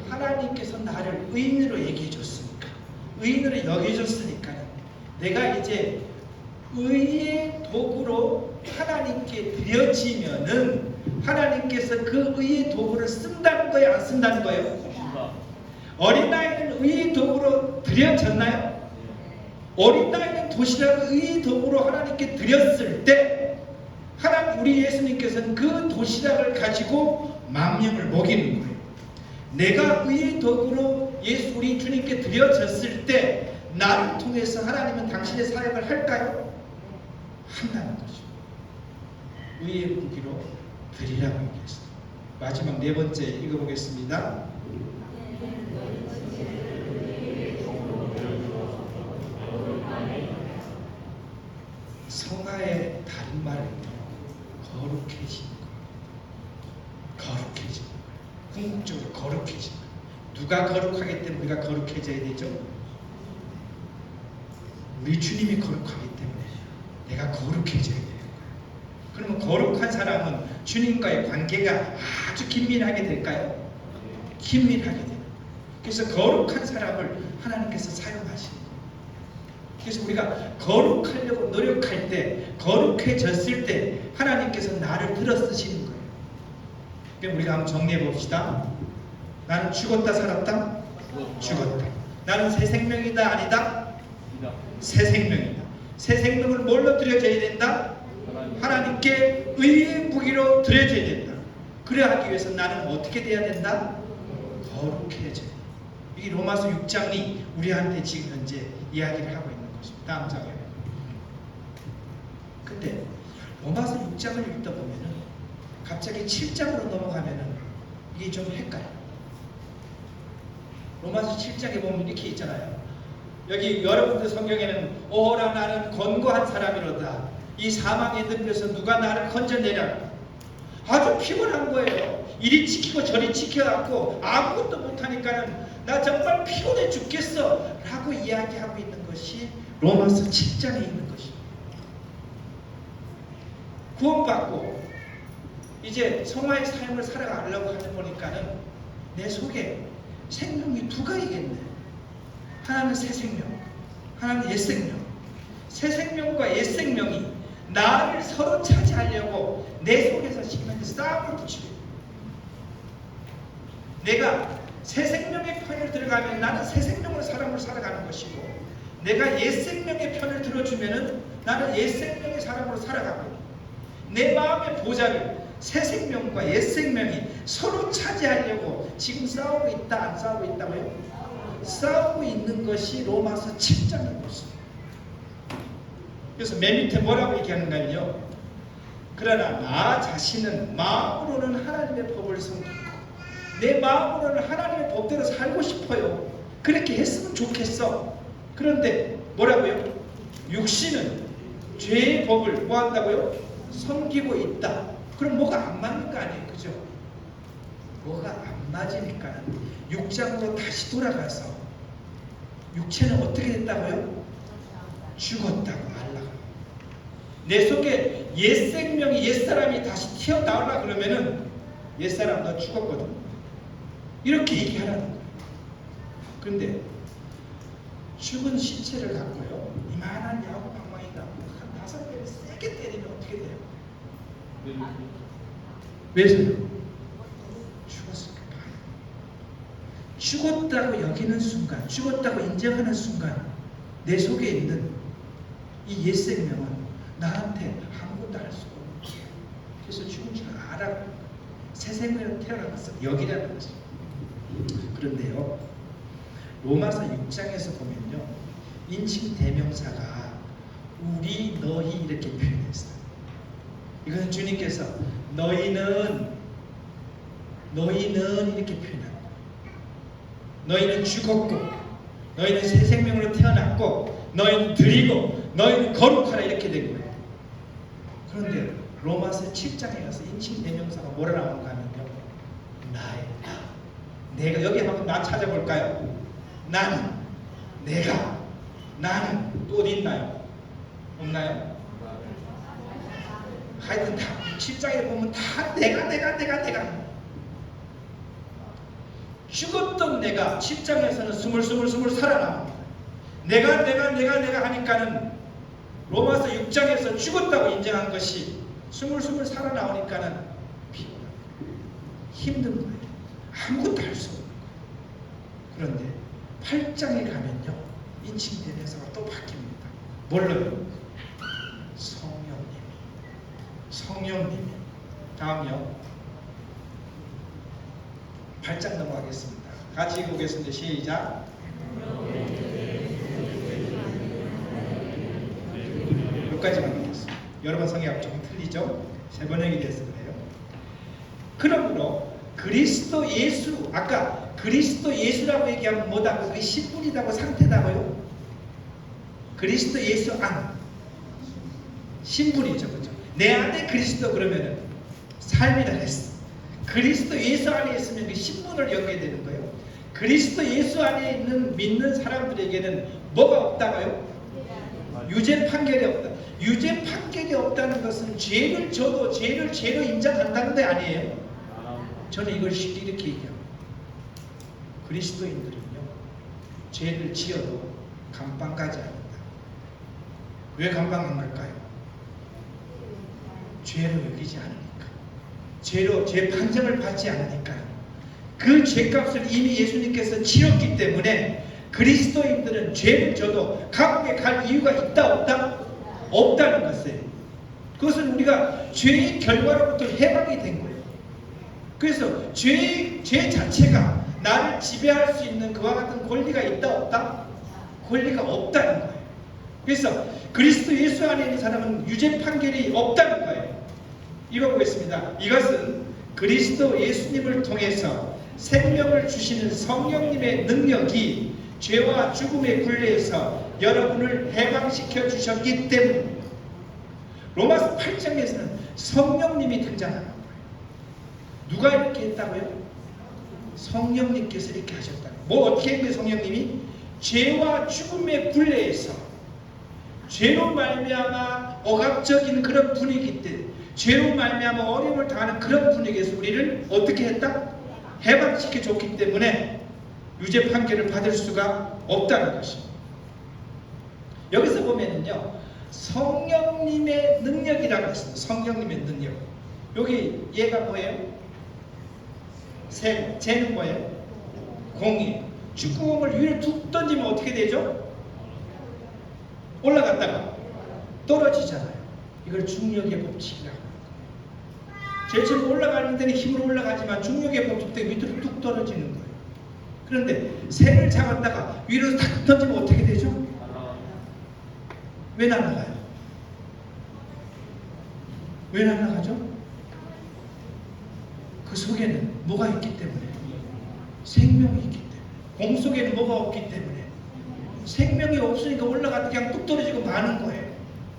하나님께서 나를 의인으로 얘기해 줬으니까, 의인으로 여겨줬으니까 내가 이제 의의 도구로 하나님께 드려지면은 하나님께서 그 의의 도구를 쓴다는 거예요? 안 쓴다는 거예요? 어린아이는 의의 도구로 드려졌나요? 어린아이는 도시락을 의의 도구로 하나님께 드렸을 때 하나님, 우리 예수님께서는 그 도시락을 가지고 만명을 먹이는 거예요. 내가 의의 도구로 예수 우리 주님께 드려졌을 때 나를 통해서 하나님은 당신의 사역을 할까요? 한다는 거죠. 의의 무기로 드리라고 얘기했습니다. 마지막 네 번째 읽어보겠습니다. 성화의 다른 말은요, 거룩해지는 거예요. 거룩해지는 거예요. 궁극적으로 거룩해지는 거예요. 누가 거룩하기 때문에 우리가 거룩해져야 되죠? 우리 주님이 거룩하기 때문에 내가 거룩해져야 돼요. 그러면 거룩한 사람은 주님과의 관계가 아주 긴밀하게 될까요? 긴밀하게 돼요. 그래서 거룩한 사람을 하나님께서 사용하시는 거예요. 그래서 우리가 거룩하려고 노력할 때, 거룩해졌을 때 하나님께서 나를 들어 쓰시는 거예요. 그럼 우리가 한번 정리해 봅시다. 나는 죽었다 살았다? 죽었다. 나는 새 생명이다 아니다? 새 생명이다. 새 생명을 뭘로 드려져야 된다? 하나님께 의의 무기로 드려져야 된다. 그래 하기 위해서 나는 어떻게 돼야 된다? 거룩해져야 된다. 이 로마서 6장이 우리한테 지금 현재 이야기를 하고 있는 것입니다. 다음 장에. 근데 로마서 6장을 읽다 보면은 갑자기 7장으로 넘어가면은 이게 좀 헷갈려. 로마서 7장에 보면 이렇게 있잖아요. 여기 여러분들 성경에는 오호라 나는 권고한 사람이로다. 이 사망의 늪에서 누가 나를 건져내라. 아주 피곤한 거예요. 이리 지키고 저리 지켜갖고 아무것도 못하니까는 나 정말 피곤해 죽겠어 라고 이야기하고 있는 것이 로마서 7장에 있는 것입니다. 구원받고 이제 성화의 삶을 살아가려고 하다 보니까는 내 속에 생명이 두 가지겠네. 하나는 새 생명, 하나는 옛 생명. 새 생명과 옛 생명이 나를 서로 차지하려고 내 속에서 지금 현재 싸움을 붙이고 있는 거예요. 내가 새 생명의 편을 들어가면 나는 새 생명으로 사람을 살아가는 것이고, 내가 옛 생명의 편을 들어주면은 나는 옛 생명의 사람으로 살아가고 있는 거예요. 내 마음의 보좌를 새 생명과 옛 생명이 서로 차지하려고 지금 싸우고 있다 안 싸우고 있다고요? 싸우고 있는 것이 로마서 7장의 모습입니다. 그래서 맨 밑에 뭐라고 얘기하는가요? 그러나 나 자신은 마음으로는 하나님의 법을 섬기고 내 마음으로는 하나님의 법대로 살고 싶어요. 그렇게 했으면 좋겠어. 그런데 뭐라고요? 육신은 죄의 법을 뭐 한다고요? 섬기고 있다. 그럼 뭐가 안 맞는 거 아니에요? 그죠? 뭐가 안 맞으니까 육장으로 다시 돌아가서 육체는 어떻게 됐다고요? 죽었다고 알라고. 내 속에 옛 생명이, 옛 사람이 다시 튀어나오려 그러면은 옛 사람 너 죽었거든. 이렇게 얘기하라는 거예요. 그런데 죽은 신체를 갖고요, 이만한 야구 방망이가 한 5개를 세게 때리면 어떻게 돼요? 왜서요? 죽었을까? 죽었다고 여기는 순간, 죽었다고 인정하는 순간 내 속에 있는 이 옛 생명은 나한테 아무것도 할 수가 없는 거예요. 그래서 죽은 줄 알아. 새 생명으로 태어나서 여기라는 거죠. 그런데요, 로마서 6장에서 보면요, 인칭 대명사가 우리, 너희 이렇게 표현했어요. 이것은 주님께서 너희는 이렇게 표현합니다. 너희는 죽었고, 너희는 새 생명으로 태어났고, 너희는 드리고, 너희는 거룩하라 이렇게 된 거예요. 그런데 로마서 7장에 가서 인칭 대명사가 뭐라 나오는가 하면요, 나의 나. 내가 여기 한번 나 찾아볼까요? 나는, 내가, 나는 또 어디 있나요? 없나요? 하여튼 다 7장에 보면 다 내가 죽었던 내가 7장에서는 스물 살아납니다. 내가 하니까는 로마서 6장에서 죽었다고 인정한 것이 스물 살아나오니까는 힘든 거예요. 아무것도 할 수 없는 거예요. 그런데 8장에 가면요, 인칭 대명사가 또 바뀝니다. 뭘로요? 성령님이. 다음요, 8장 넘어가겠습니다. 같이 보겠습니다. 시작. 여기까지만 보겠습니다. 여러분 성경 조금 틀리죠? 세 번역이 돼서 그래요. 그러므로 그리스도 예수, 아까 그리스도 예수라고 얘기하면 뭐다고? 그게 신분이다고, 상태다고요? 그리스도 예수 안, 신분이죠, 그죠? 내 안에 그리스도 그러면은 삶이라 했어. 그리스도 예수 안에 있으면 그 신분을 연계되는 되는 거예요. 그리스도 예수 안에 있는 믿는 사람들에게는 뭐가 없다고요? 유죄 판결이 없다. 유죄 판결이 없다는 것은 죄를 져도 죄를 죄로 인정한다는 게 아니에요. 저는 이걸 쉽게 이렇게 얘기합니다. 그리스도인들은요, 죄를 지어도 감방 가지 않는다. 왜 감방 안 갈까요? 죄로 여기지 않으니까. 죄 판정을 받지 않으니까. 그 죄값을 이미 예수님께서 치렀기 때문에 그리스도인들은 죄를 져도 감옥에 갈 이유가 있다 없다? 없다는 것이에요. 그것은 우리가 죄의 결과로부터 해방이 된 거예요. 그래서 죄 자체가 나를 지배할 수 있는 그와 같은 권리가 있다 없다? 권리가 없다는 거예요. 그래서 그리스도 예수 안에 있는 사람은 유죄 판결이 없다는 거예요. 읽어보겠습니다. 이것은 그리스도 예수님을 통해서 생명을 주시는 성령님의 능력이 죄와 죽음의 굴레에서 여러분을 해방시켜 주셨기 때문입니다. 로마서 8장에서는 성령님이 등장하는 거예요. 누가 이렇게 했다고요? 성령님께서 이렇게 하셨다고요. 뭐 어떻게 했고요? 성령님이 죄와 죽음의 굴레에서 죄로 말미암아 억압적인 그런 분위기 때, 죄로 말미암아 어려움을 당하는 그런 분위기에서 우리를 어떻게 했다? 해방시켜 줬기 때문에 유죄 판결을 받을 수가 없다는 것입니다. 여기서 보면은요, 성령님의 능력이라고 했습니다. 성령님의 능력. 여기 얘가 뭐예요? 쟤는 뭐예요? 공이에요. 축구공을 위로 툭 던지면 어떻게 되죠? 올라갔다가 떨어지잖아요. 이걸 중력의 법칙이라고 합니다. 쟤처럼 올라가는 데는 힘으로 올라가지만 중력의 법칙 때문에 밑으로 뚝 떨어지는 거예요. 그런데 새를 잡았다가 위로 탁 던지면 어떻게 되죠? 왜 날아가요? 왜 날아가죠? 그 속에는 뭐가 있기 때문에? 생명이 있기 때문에. 공 속에는 뭐가 없기 때문에 생명이 없으니까 올라가도 그냥 뚝 떨어지고 마는 거예요.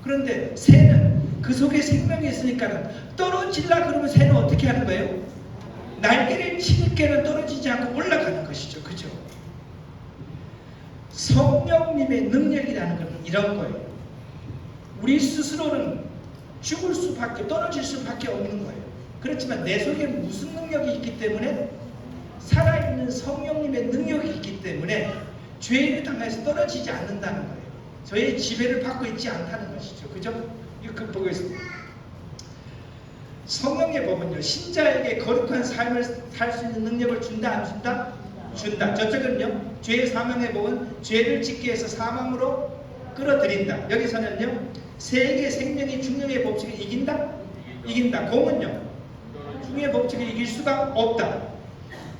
그런데 새는 그 속에 생명이 있으니까 떨어질라 그러면 새는 어떻게 하는 거예요? 날개를 치니까는 떨어지지 않고 올라가는 것이죠. 그죠? 성령님의 능력이라는 건 이런 거예요. 우리 스스로는 죽을 수밖에, 떨어질 수밖에 없는 거예요. 그렇지만 내 속에 무슨 능력이 있기 때문에, 살아있는 성령님의 능력이 있기 때문에 죄를 당해서 떨어지지 않는다는 거예요. 저의 지배를 받고 있지 않다는 것이죠. 그죠? 이거 보고 있습니다. 성령의 법은요, 신자에게 거룩한 삶을 살 수 있는 능력을 준다, 안 준다? 준다. 저쪽은요, 죄의 사망의 법은 죄를 짓게 해서 사망으로 끌어들인다. 여기서는요, 세계 생명이 중력의 법칙을 이긴다? 이긴다. 공은요, 중력의 법칙을 이길 수가 없다.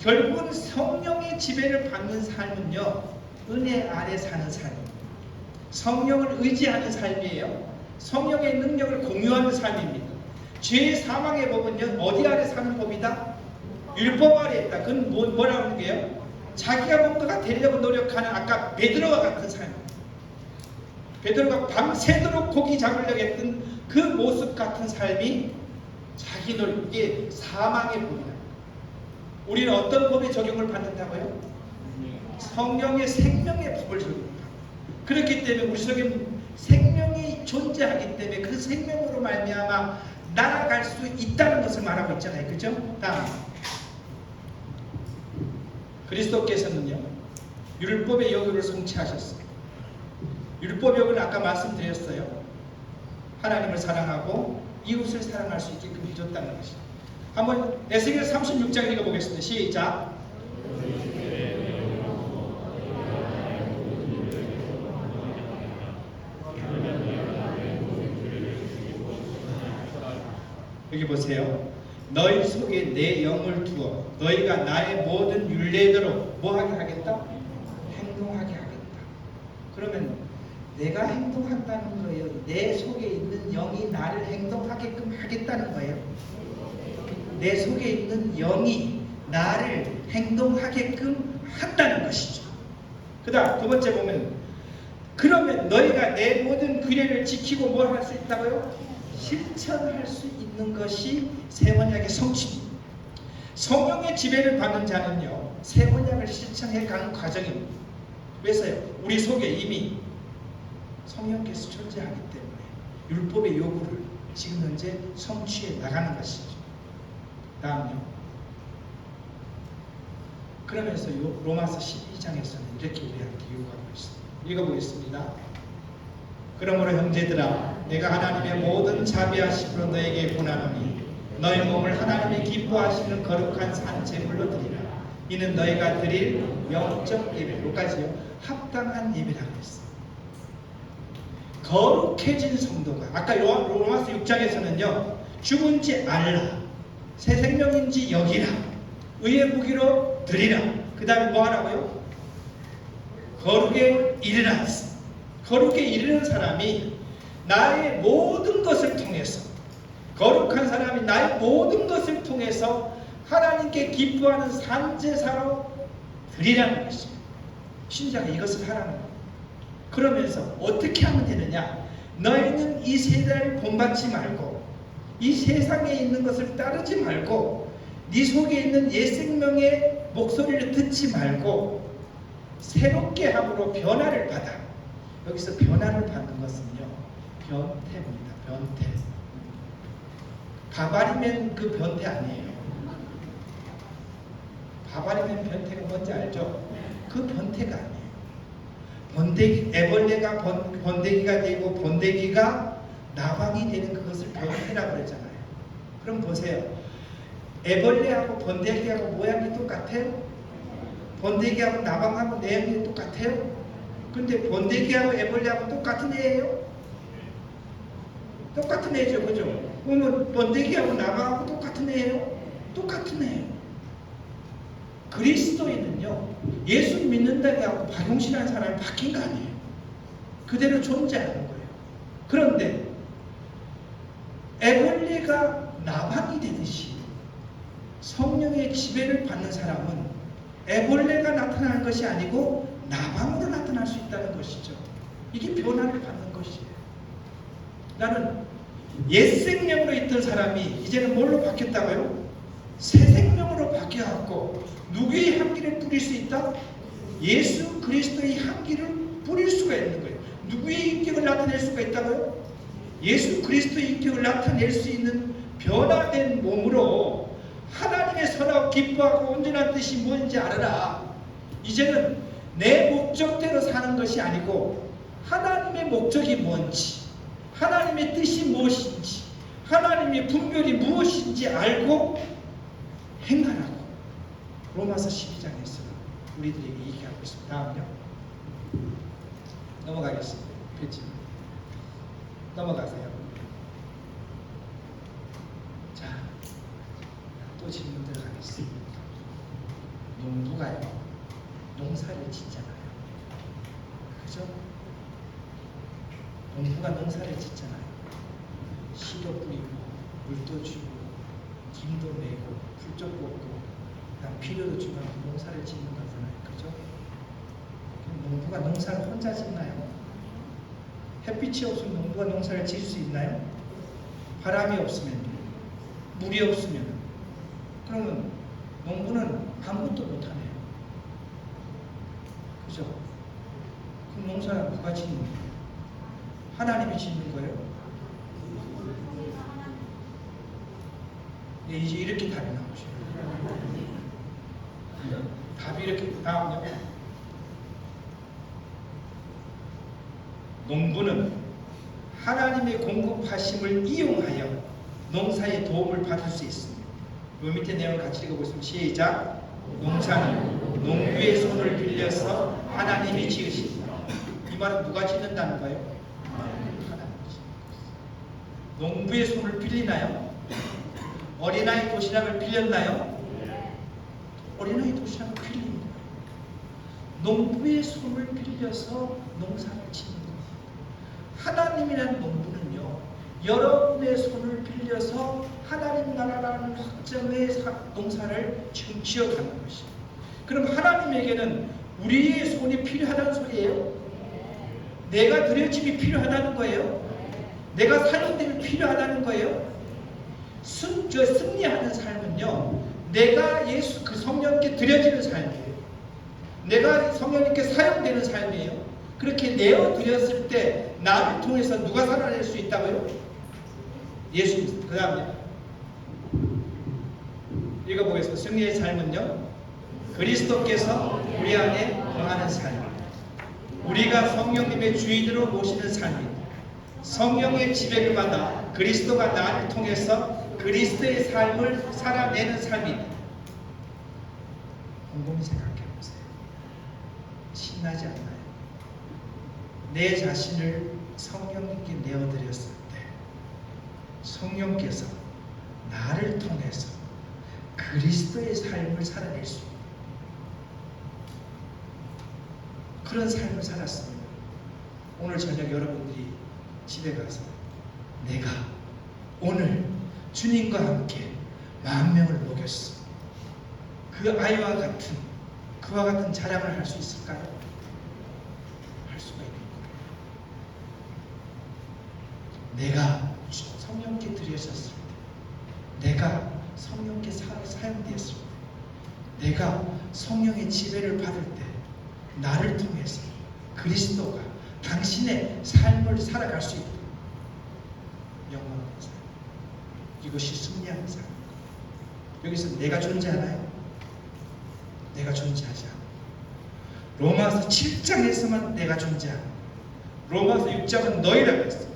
결국은 성령의 지배를 받는 삶은요, 은혜 아래 사는 삶입니다. 성령을 의지하는 삶이에요. 성령의 능력을 공유하는 삶입니다. 죄의 사망의 법은요, 어디 아래 사는 법이다? 율법 아래 있다. 그건 뭐라고 하는 게요? 자기가 뭔가가 되려고 노력하는, 아까 베드로와 같은 삶. 베드로가 밤새도록 고기 잡으려고 했던 그 모습 같은 삶이 자기 노력, 이게 사망의 법이다. 우리는 어떤 법의 적용을 받는다고요? 성령의 생명의 법을 적용합니다. 그렇기 때문에 우리 속에 생명이 존재하기 때문에 그 생명으로 말미암아 날아갈 수 있다는 것을 말하고 있잖아요. 그죠? 다음, 그리스도께서는요, 율법의 여규를 성취하셨어요. 율법의 여규는 아까 말씀드렸어요. 하나님을 사랑하고 이웃을 사랑할 수 있게끔 해줬다는 것이죠. 한번 에스겔 36장 읽어보겠습니다. 시작. 여기 보세요. 너희 속에 내 영을 두어 너희가 나의 모든 율례대로 뭐하게 하겠다? 행동하게 하겠다. 그러면 내가 행동한다는 거예요? 내 속에 있는 영이 나를 행동하게끔 하겠다는 거예요? 내 속에 있는 영이 나를 행동하게끔 한다는 것이죠. 그 다음 두 번째 보면, 그러면 너희가 내 모든 규례를 지키고 뭘 할 수 있다고요? 실천할 수 있는 것이 새 언약의 성취입니다. 성령의 지배를 받는 자는요, 새 언약을 실천해 가는 과정입니다. 왜서요? 우리 속에 이미 성령께서 존재하기 때문에 율법의 요구를 지금 현재 성취해 나가는 것이죠. 다음요. 그러면서 로마서 12장에서는 이렇게 우리한테 요구하고 있습니다. 읽어보겠습니다. 그러므로 형제들아, 내가 하나님의 모든 자비하심으로 너에게 권하노니 너희 몸을 하나님이 기뻐하시는 거룩한 산제물로 드리라. 이는 너희가 드릴 영적 예배, 여기까지요, 합당한 예배라고 했어요. 거룩해진 성도가, 아까 로마서 6장에서는요, 죽은지 알라, 새 생명인지 여기라, 의의 무기로 드리라. 그 다음에 뭐 하라고요? 거룩에 이르라. 거룩에 이르는 사람이 나의 모든 것을 통해서, 거룩한 사람이 나의 모든 것을 통해서 하나님께 기뻐하는 산제사로 드리라는 것입니다. 신자가 이것을 하라는 거예요. 그러면서 어떻게 하면 되느냐? 너희는 이 세대를 본받지 말고 이 세상에 있는 것을 따르지 말고 네 속에 있는 옛 생명의 목소리를 듣지 말고 새롭게 함으로 변화를 받아. 여기서 변화를 받는 것은요, 변태입니다. 변태. 바바리맨 그 변태 아니에요. 바바리맨 변태가 뭔지 알죠? 그 변태가 아니에요. 번데기, 애벌레가 번데기가 되고 번데기가 나방이 되는 그것을 변태라고 그랬잖아요. 그럼 보세요. 애벌레하고 번데기하고 모양이 똑같아요? 번데기하고 나방하고 내용이 똑같아요? 근데 번데기하고 애벌레하고 똑같은 애예요? 똑같은 애죠, 그죠? 그러면 번데기하고 나방하고 똑같은 애예요? 똑같은 애예요. 그리스도인은요, 예수 믿는다고 하고 박용신하는 사람이 바뀐 거 아니에요. 그대로 존재하는 거예요. 그런데 애벌레가 나방이 되듯이 성령의 지배를 받는 사람은 애벌레가 나타나는 것이 아니고 나방으로 나타날 수 있다는 것이죠. 이게 변화를 받는 것이에요. 나는 옛 생명으로 있던 사람이 이제는 뭘로 바뀌었다고요? 새 생명으로 바뀌어갖고 누구의 향기를 뿌릴 수 있다? 예수 그리스도의 향기를 뿌릴 수가 있는 거예요. 누구의 인격을 나타낼 수가 있다고요? 예수 그리스도의 인격을 나타낼 수 있는 변화된 몸으로 하나님의 선하고 기뻐하고 온전한 뜻이 뭔지 알아라. 이제는 내 목적대로 사는 것이 아니고 하나님의 목적이 뭔지, 하나님의 뜻이 무엇인지, 하나님의 분별이 무엇인지 알고 행하라고 로마서 12장에서 우리들에게 얘기하고 있습니다. 다음요. 넘어가겠습니다. 그렇지? 넘어가세요. 자, 또 질문 들어가겠습니다. 농부가요, 농사를 짓잖아요. 그죠? 농부가 농사를 짓잖아요. 씨도 뿌리고, 물도 주고, 김도 내고, 풀도 뽑고, 그다음 비료도 주고 농사를 짓는 거잖아요. 그죠? 그럼 농부가 농사를 혼자 짓나요? 햇빛이 없으면 농부가 농사를 지을 수 있나요? 바람이 없으면, 물이 없으면, 그러면 농부는 아무것도 못하네요. 그죠? 그럼 농사는 누가 짓는 거예요? 하나님이 짓는 거예요? 네, 이제 이렇게 답이 나오죠. 답이 이렇게 나오죠. 농부는 하나님의 공급하심을 이용하여 농사에 도움을 받을 수 있습니다. 요 밑에 내용을 같이 읽어보겠습니다. 시작. 농사는 농부의 손을 빌려서 하나님이 지으신다. 이 말은 누가 짓는다는 거예요? 하나님이 짓는 거예요. 농부의 손을 빌리나요? 어린아이 도시락을 빌렸나요? 어린아이 도시락을 빌립니다. 농부의 손을 빌려서 농사를 짓는 거예요. 하나님이라는 농부는요, 여러분의 손을 빌려서 하나님 나라라는 확정의 농사를 지금 지어가는 것이에요. 그럼 하나님에게는 우리의 손이 필요하다는 소리예요? 내가 드려짐이 필요하다는 거예요? 내가 사용됨이 필요하다는 거예요? 승리하는 삶은요, 내가 예수 그 성령께 드려지는 삶이에요. 내가 성령님께 사용되는 삶이에요. 그렇게 내어 드렸을 때 나를 통해서 누가 살아낼 수 있다고요? 예수. 그 다음에 읽어보겠습니다. 승리의 삶은요, 그리스도께서 우리 안에 거하는 삶, 우리가 성령님의 주인으로 모시는 삶입니다. 성령의 지배를 받아 그리스도가 나를 통해서 그리스도의 삶을 살아내는 삶입니다. 곰곰이 생각해보세요. 신나지 않나요? 내 자신을 성령님께 내어드렸을 때 성령께서 나를 통해서 그리스도의 삶을 살아낼 수 있는 그런 삶을 살았습니다. 오늘 저녁 여러분들이 집에 가서 내가 오늘 주님과 함께 10,000명을 먹였어. 그 아이와 같은 그와 같은 자랑을 할 수 있을까요? 할 수가 있는 거예요. 내가 성령께 드려졌을 때, 내가 성령께 사용되었을 때, 내가 성령의 지배를 받을 때 나를 통해서 그리스도가 당신의 삶을 살아갈 수 있도록 영광의 삶. 이것이 승리하는 삶. 여기서 내가 존재하나요? 내가 존재하지 않아. 로마서 7장에서만 내가 존재하고 로마서 6장은 너희라고 했어.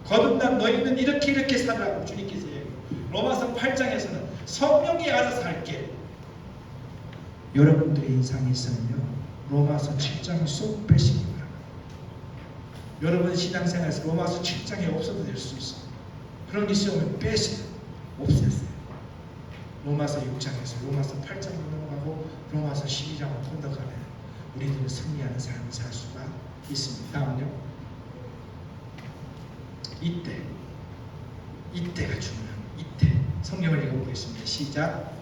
거듭난 너희는 이렇게 살라고 주님께서 얘기해요. 로마서 8장에서는 성령이 알아서 할게. 여러분들의 인상에 있으면요, 로마서 7장을 쏙 빼시기 바랍니다. 여러분 신앙생활에서 로마서 7장이 없어도 될 수 있어요. 그런 게 있으면 빼세요. 없애세요. 로마서 6장에서 로마서 8장으로 넘어가고 로마서 12장으로 통독하면 우리들은 승리하는 삶을 살 수가 있습니다. 다음요. 이때가 중요한 이때. 성경을 읽어보겠습니다. 시작.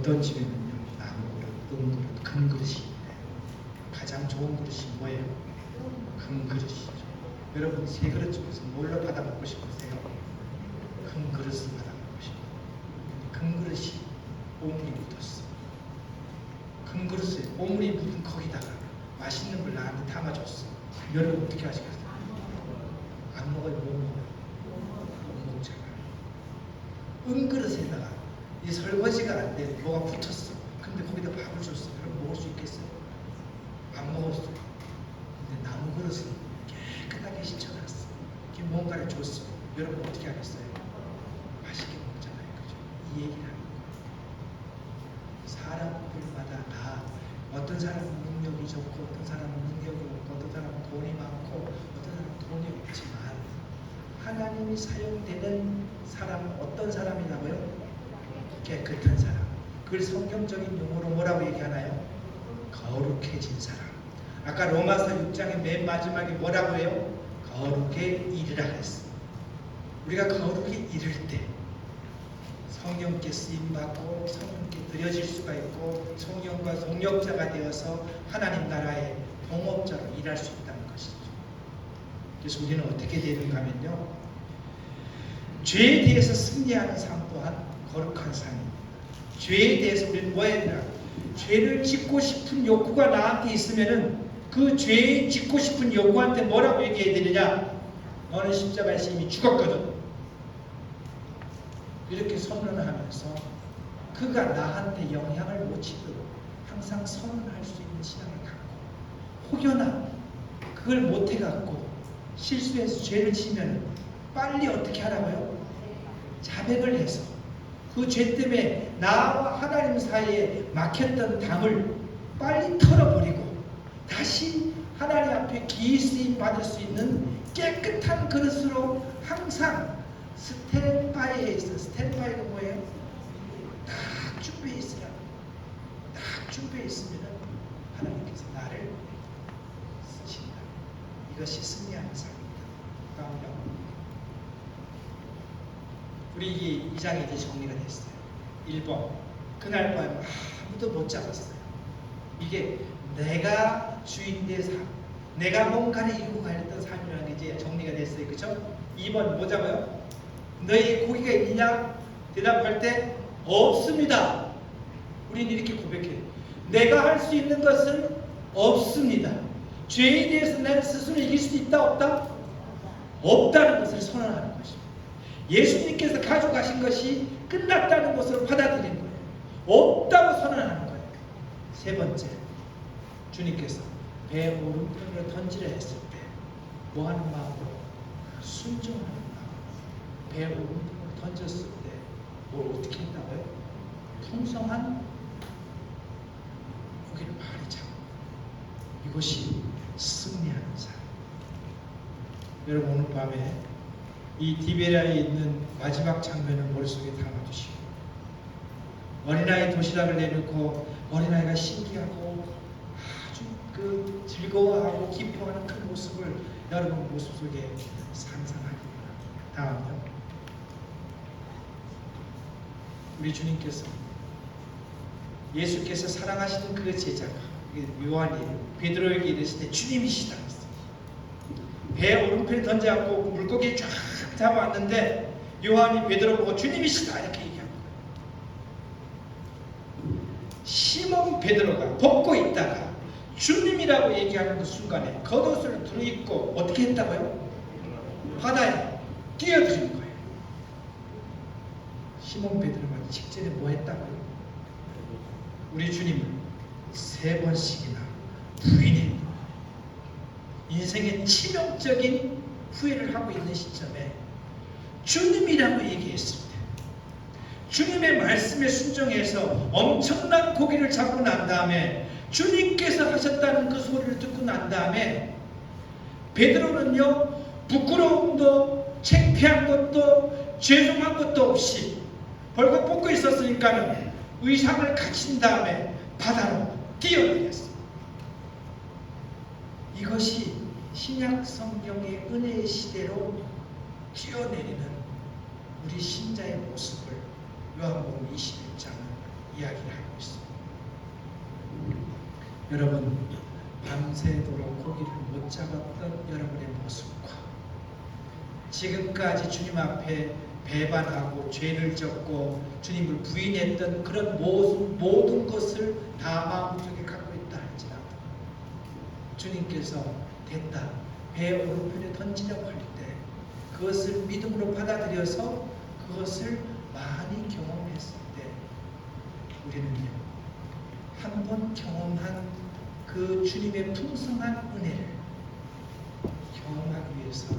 어떤 집에는요, 나무그릇, 은그릇, 금그릇이 있는데 가장 좋은 그릇이 뭐예요? 금그릇이죠. 여러분 세 그릇 중에서 뭘로 받아 먹고 싶으세요? 금그릇을 받아 먹고 싶어요. 금그릇이 오물이 묻었어. 금그릇에 오물이 묻은 거기다가 맛있는 걸 나한테 담아줬어. 여러분 어떻게 하시겠어요? 안 먹어요? 못 먹어요? 못 먹잖아요. 은그릇에다가 이 설거지가 안 돼. 뭐가 붙었어. 근데 거기다 밥을 줬어. 그럼 먹을 수 있겠어요? 안 먹었어. 근데 나무 그릇을 깨끗하게 씻어놨어. 이렇게 뭔가를 줬어. 여러분 어떻게 하겠어요? 맛있게 먹잖아요. 그죠? 이 얘기를 하는 거예요. 사람들마다 다 어떤 사람은 능력이 좋고 어떤 사람은 능력이 없고 어떤 사람은 돈이 많고 어떤 사람은 돈이 없지만 하나님이 사용되는 사람은 어떤 사람이라고요? 깨끗한 사람. 그걸 성경적인 용어로 뭐라고 얘기하나요? 거룩해진 사람. 아까 로마서 6장의 맨 마지막에 뭐라고 해요? 거룩에 이르라 했어요. 우리가 거룩에 이를 때 성령께 쓰임받고 성령께 드려질 수가 있고 성령과 동역자가 되어서 하나님 나라의 동업자로 일할 수 있다는 것이죠. 그래서 우리는 어떻게 되는가 하면요, 죄에 대해서 승리하는 삶 또한 거룩한 삶입니다. 죄에 대해서 우리는 뭐 해야 되나? 죄를 짓고 싶은 욕구가 나한테 있으면은 그 죄에 짓고 싶은 욕구한테 뭐라고 얘기해야 되느냐? 너는 십자가에서 이미 죽었거든. 이렇게 선언하면서 그가 나한테 영향을 못 치도록 항상 선언할 수 있는 신앙을 갖고, 혹여나 그걸 못해갖고 실수해서 죄를 지면 빨리 어떻게 하라고요? 자백을 해서 그 죄 때문에 나와 하나님 사이에 막혔던 담을 빨리 털어버리고 다시 하나님 앞에 기이 쓰임 받을 수 있는 깨끗한 그릇으로 항상 스탠바이에 있어. 스탠바이가 뭐예요? 딱 준비해 있어야. 딱 준비해 있으면 하나님께서 나를 쓰신다. 이것이 승리하는 삶입니다. 다음요. 우리 이 장이 이제 정리가 됐어요. 1번. 그날 밤 아무도 못 잡았어요. 이게 내가 주인의 삶, 내가 뭔가를 이루고 가려던 삶이라는 게 이제 정리가 됐어요. 그렇죠? 2번 뭐자고요? 너희 고기가 있냐? 대답할 때 없습니다. 우리는 이렇게 고백해요. 내가 할 수 있는 것은 없습니다. 죄에 대해서 난 스스로 이길 수 있다 없다? 없다는 것을 선언하는 것입니다. 예수님께서 가져가신 것이 끝났다는 것으로 받아들이는 거예요. 없다고 선언하는 거예요. 세 번째, 주님께서 배 오른편으로 던지려 했을 때 뭐하는 마음으로? 순종하는 마음. 배 오른편으로 던졌을 때 뭘 어떻게 했다고요? 풍성한 고기를 많이 잡고, 이것이 승리하는 삶. 여러분 오늘 밤에 이 디베라에 있는 마지막 장면을 머릿속에 담아두시고, 어린아이 도시락을 내놓고 어린아이가 신기하고 아주 그 즐거워하고 기뻐하는 그 모습을 여러분 모습 속에 상상하기 바랍니다. 다음요. 우리 주님께서, 예수께서 사랑하시는 그 제자가, 요한이 베드로에게 이르실 때 주님이시다 했어요. 배 오른편에 던져갖고 물고기 쫙 잡아왔는데 요한이 베드로 보고 주님이시다 이렇게 얘기한 거예요. 시몬 베드로가 벗고 있다가 주님이라고 얘기하는 그 순간에 겉옷을 두르입고 어떻게 했다고요? 바다에 뛰어드는 거예요. 시몬 베드로가 직전에 뭐 했다고요? 우리 주님을 3번씩이나 부인해. 인생의 치명적인 후회를 하고 있는 시점에 주님이라고 얘기했을 때, 주님의 말씀에 순종해서 엄청난 고기를 잡고 난 다음에 주님께서 하셨다는 그 소리를 듣고 난 다음에 베드로는요, 부끄러움도 창피한 것도 죄송한 것도 없이 벌겋 벗고 있었으니까는 의상을 갖춘 다음에 바다로 뛰어내렸어요. 이것이 신약 성경의 은혜의 시대로 뛰어내리는 우리 신자의 모습을 요한복음 21장은 이야기를 하고 있습니다. 여러분, 밤새도록 고기를 못 잡았던 여러분의 모습과 지금까지 주님 앞에 배반하고 죄를 졌고 주님을 부인했던 그런 모든 것을 다 마음속에 갖고 있다 할지라도 주님께서 됐다, 배 오른편에 던지려고 할 때 그것을 믿음으로 받아들여서 그것을 많이 경험했을 때 우리는요, 한 번 경험한 그 주님의 풍성한 은혜를 경험하기 위해서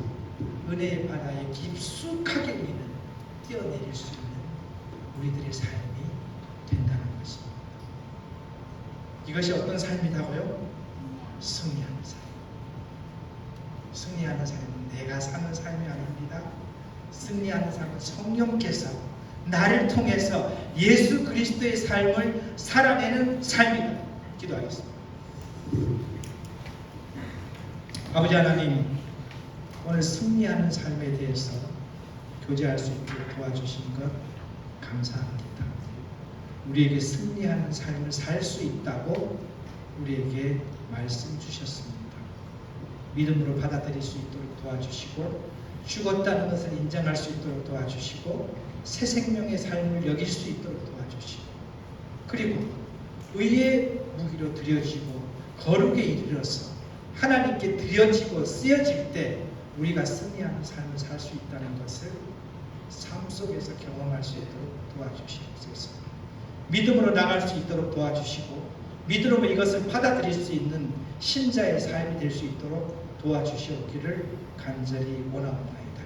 은혜의 바다에 깊숙하게 우리는 뛰어내릴 수 있는 우리들의 삶이 된다는 것입니다. 이것이 어떤 삶이라고요? 승리하는 삶. 승리하는 삶은 내가 사는 삶이 아닙니다. 승리하는 삶은 성령께서 나를 통해서 예수 그리스도의 삶을 살아내는 삶이다. 기도하겠습니다. 아버지 하나님, 오늘 승리하는 삶에 대해서 교제할 수 있도록 도와주신 것 감사합니다. 우리에게 승리하는 삶을 살 수 있다고 우리에게 말씀 주셨습니다. 믿음으로 받아들일 수 있도록 도와주시고 죽었다는 것을 인정할 수 있도록 도와주시고 새 생명의 삶을 여길 수 있도록 도와주시고 그리고 의의 무기로 드려지고 거룩에 이르러서 하나님께 드려지고 쓰여질 때 우리가 승리하는 삶을 살 수 있다는 것을 삶 속에서 경험할 수 있도록 도와주시옵소서. 믿음으로 나갈 수 있도록 도와주시고 믿음으로 이것을 받아들일 수 있는 신자의 삶이 될 수 있도록 도와주시옵기를 간절히 원하옵나이다.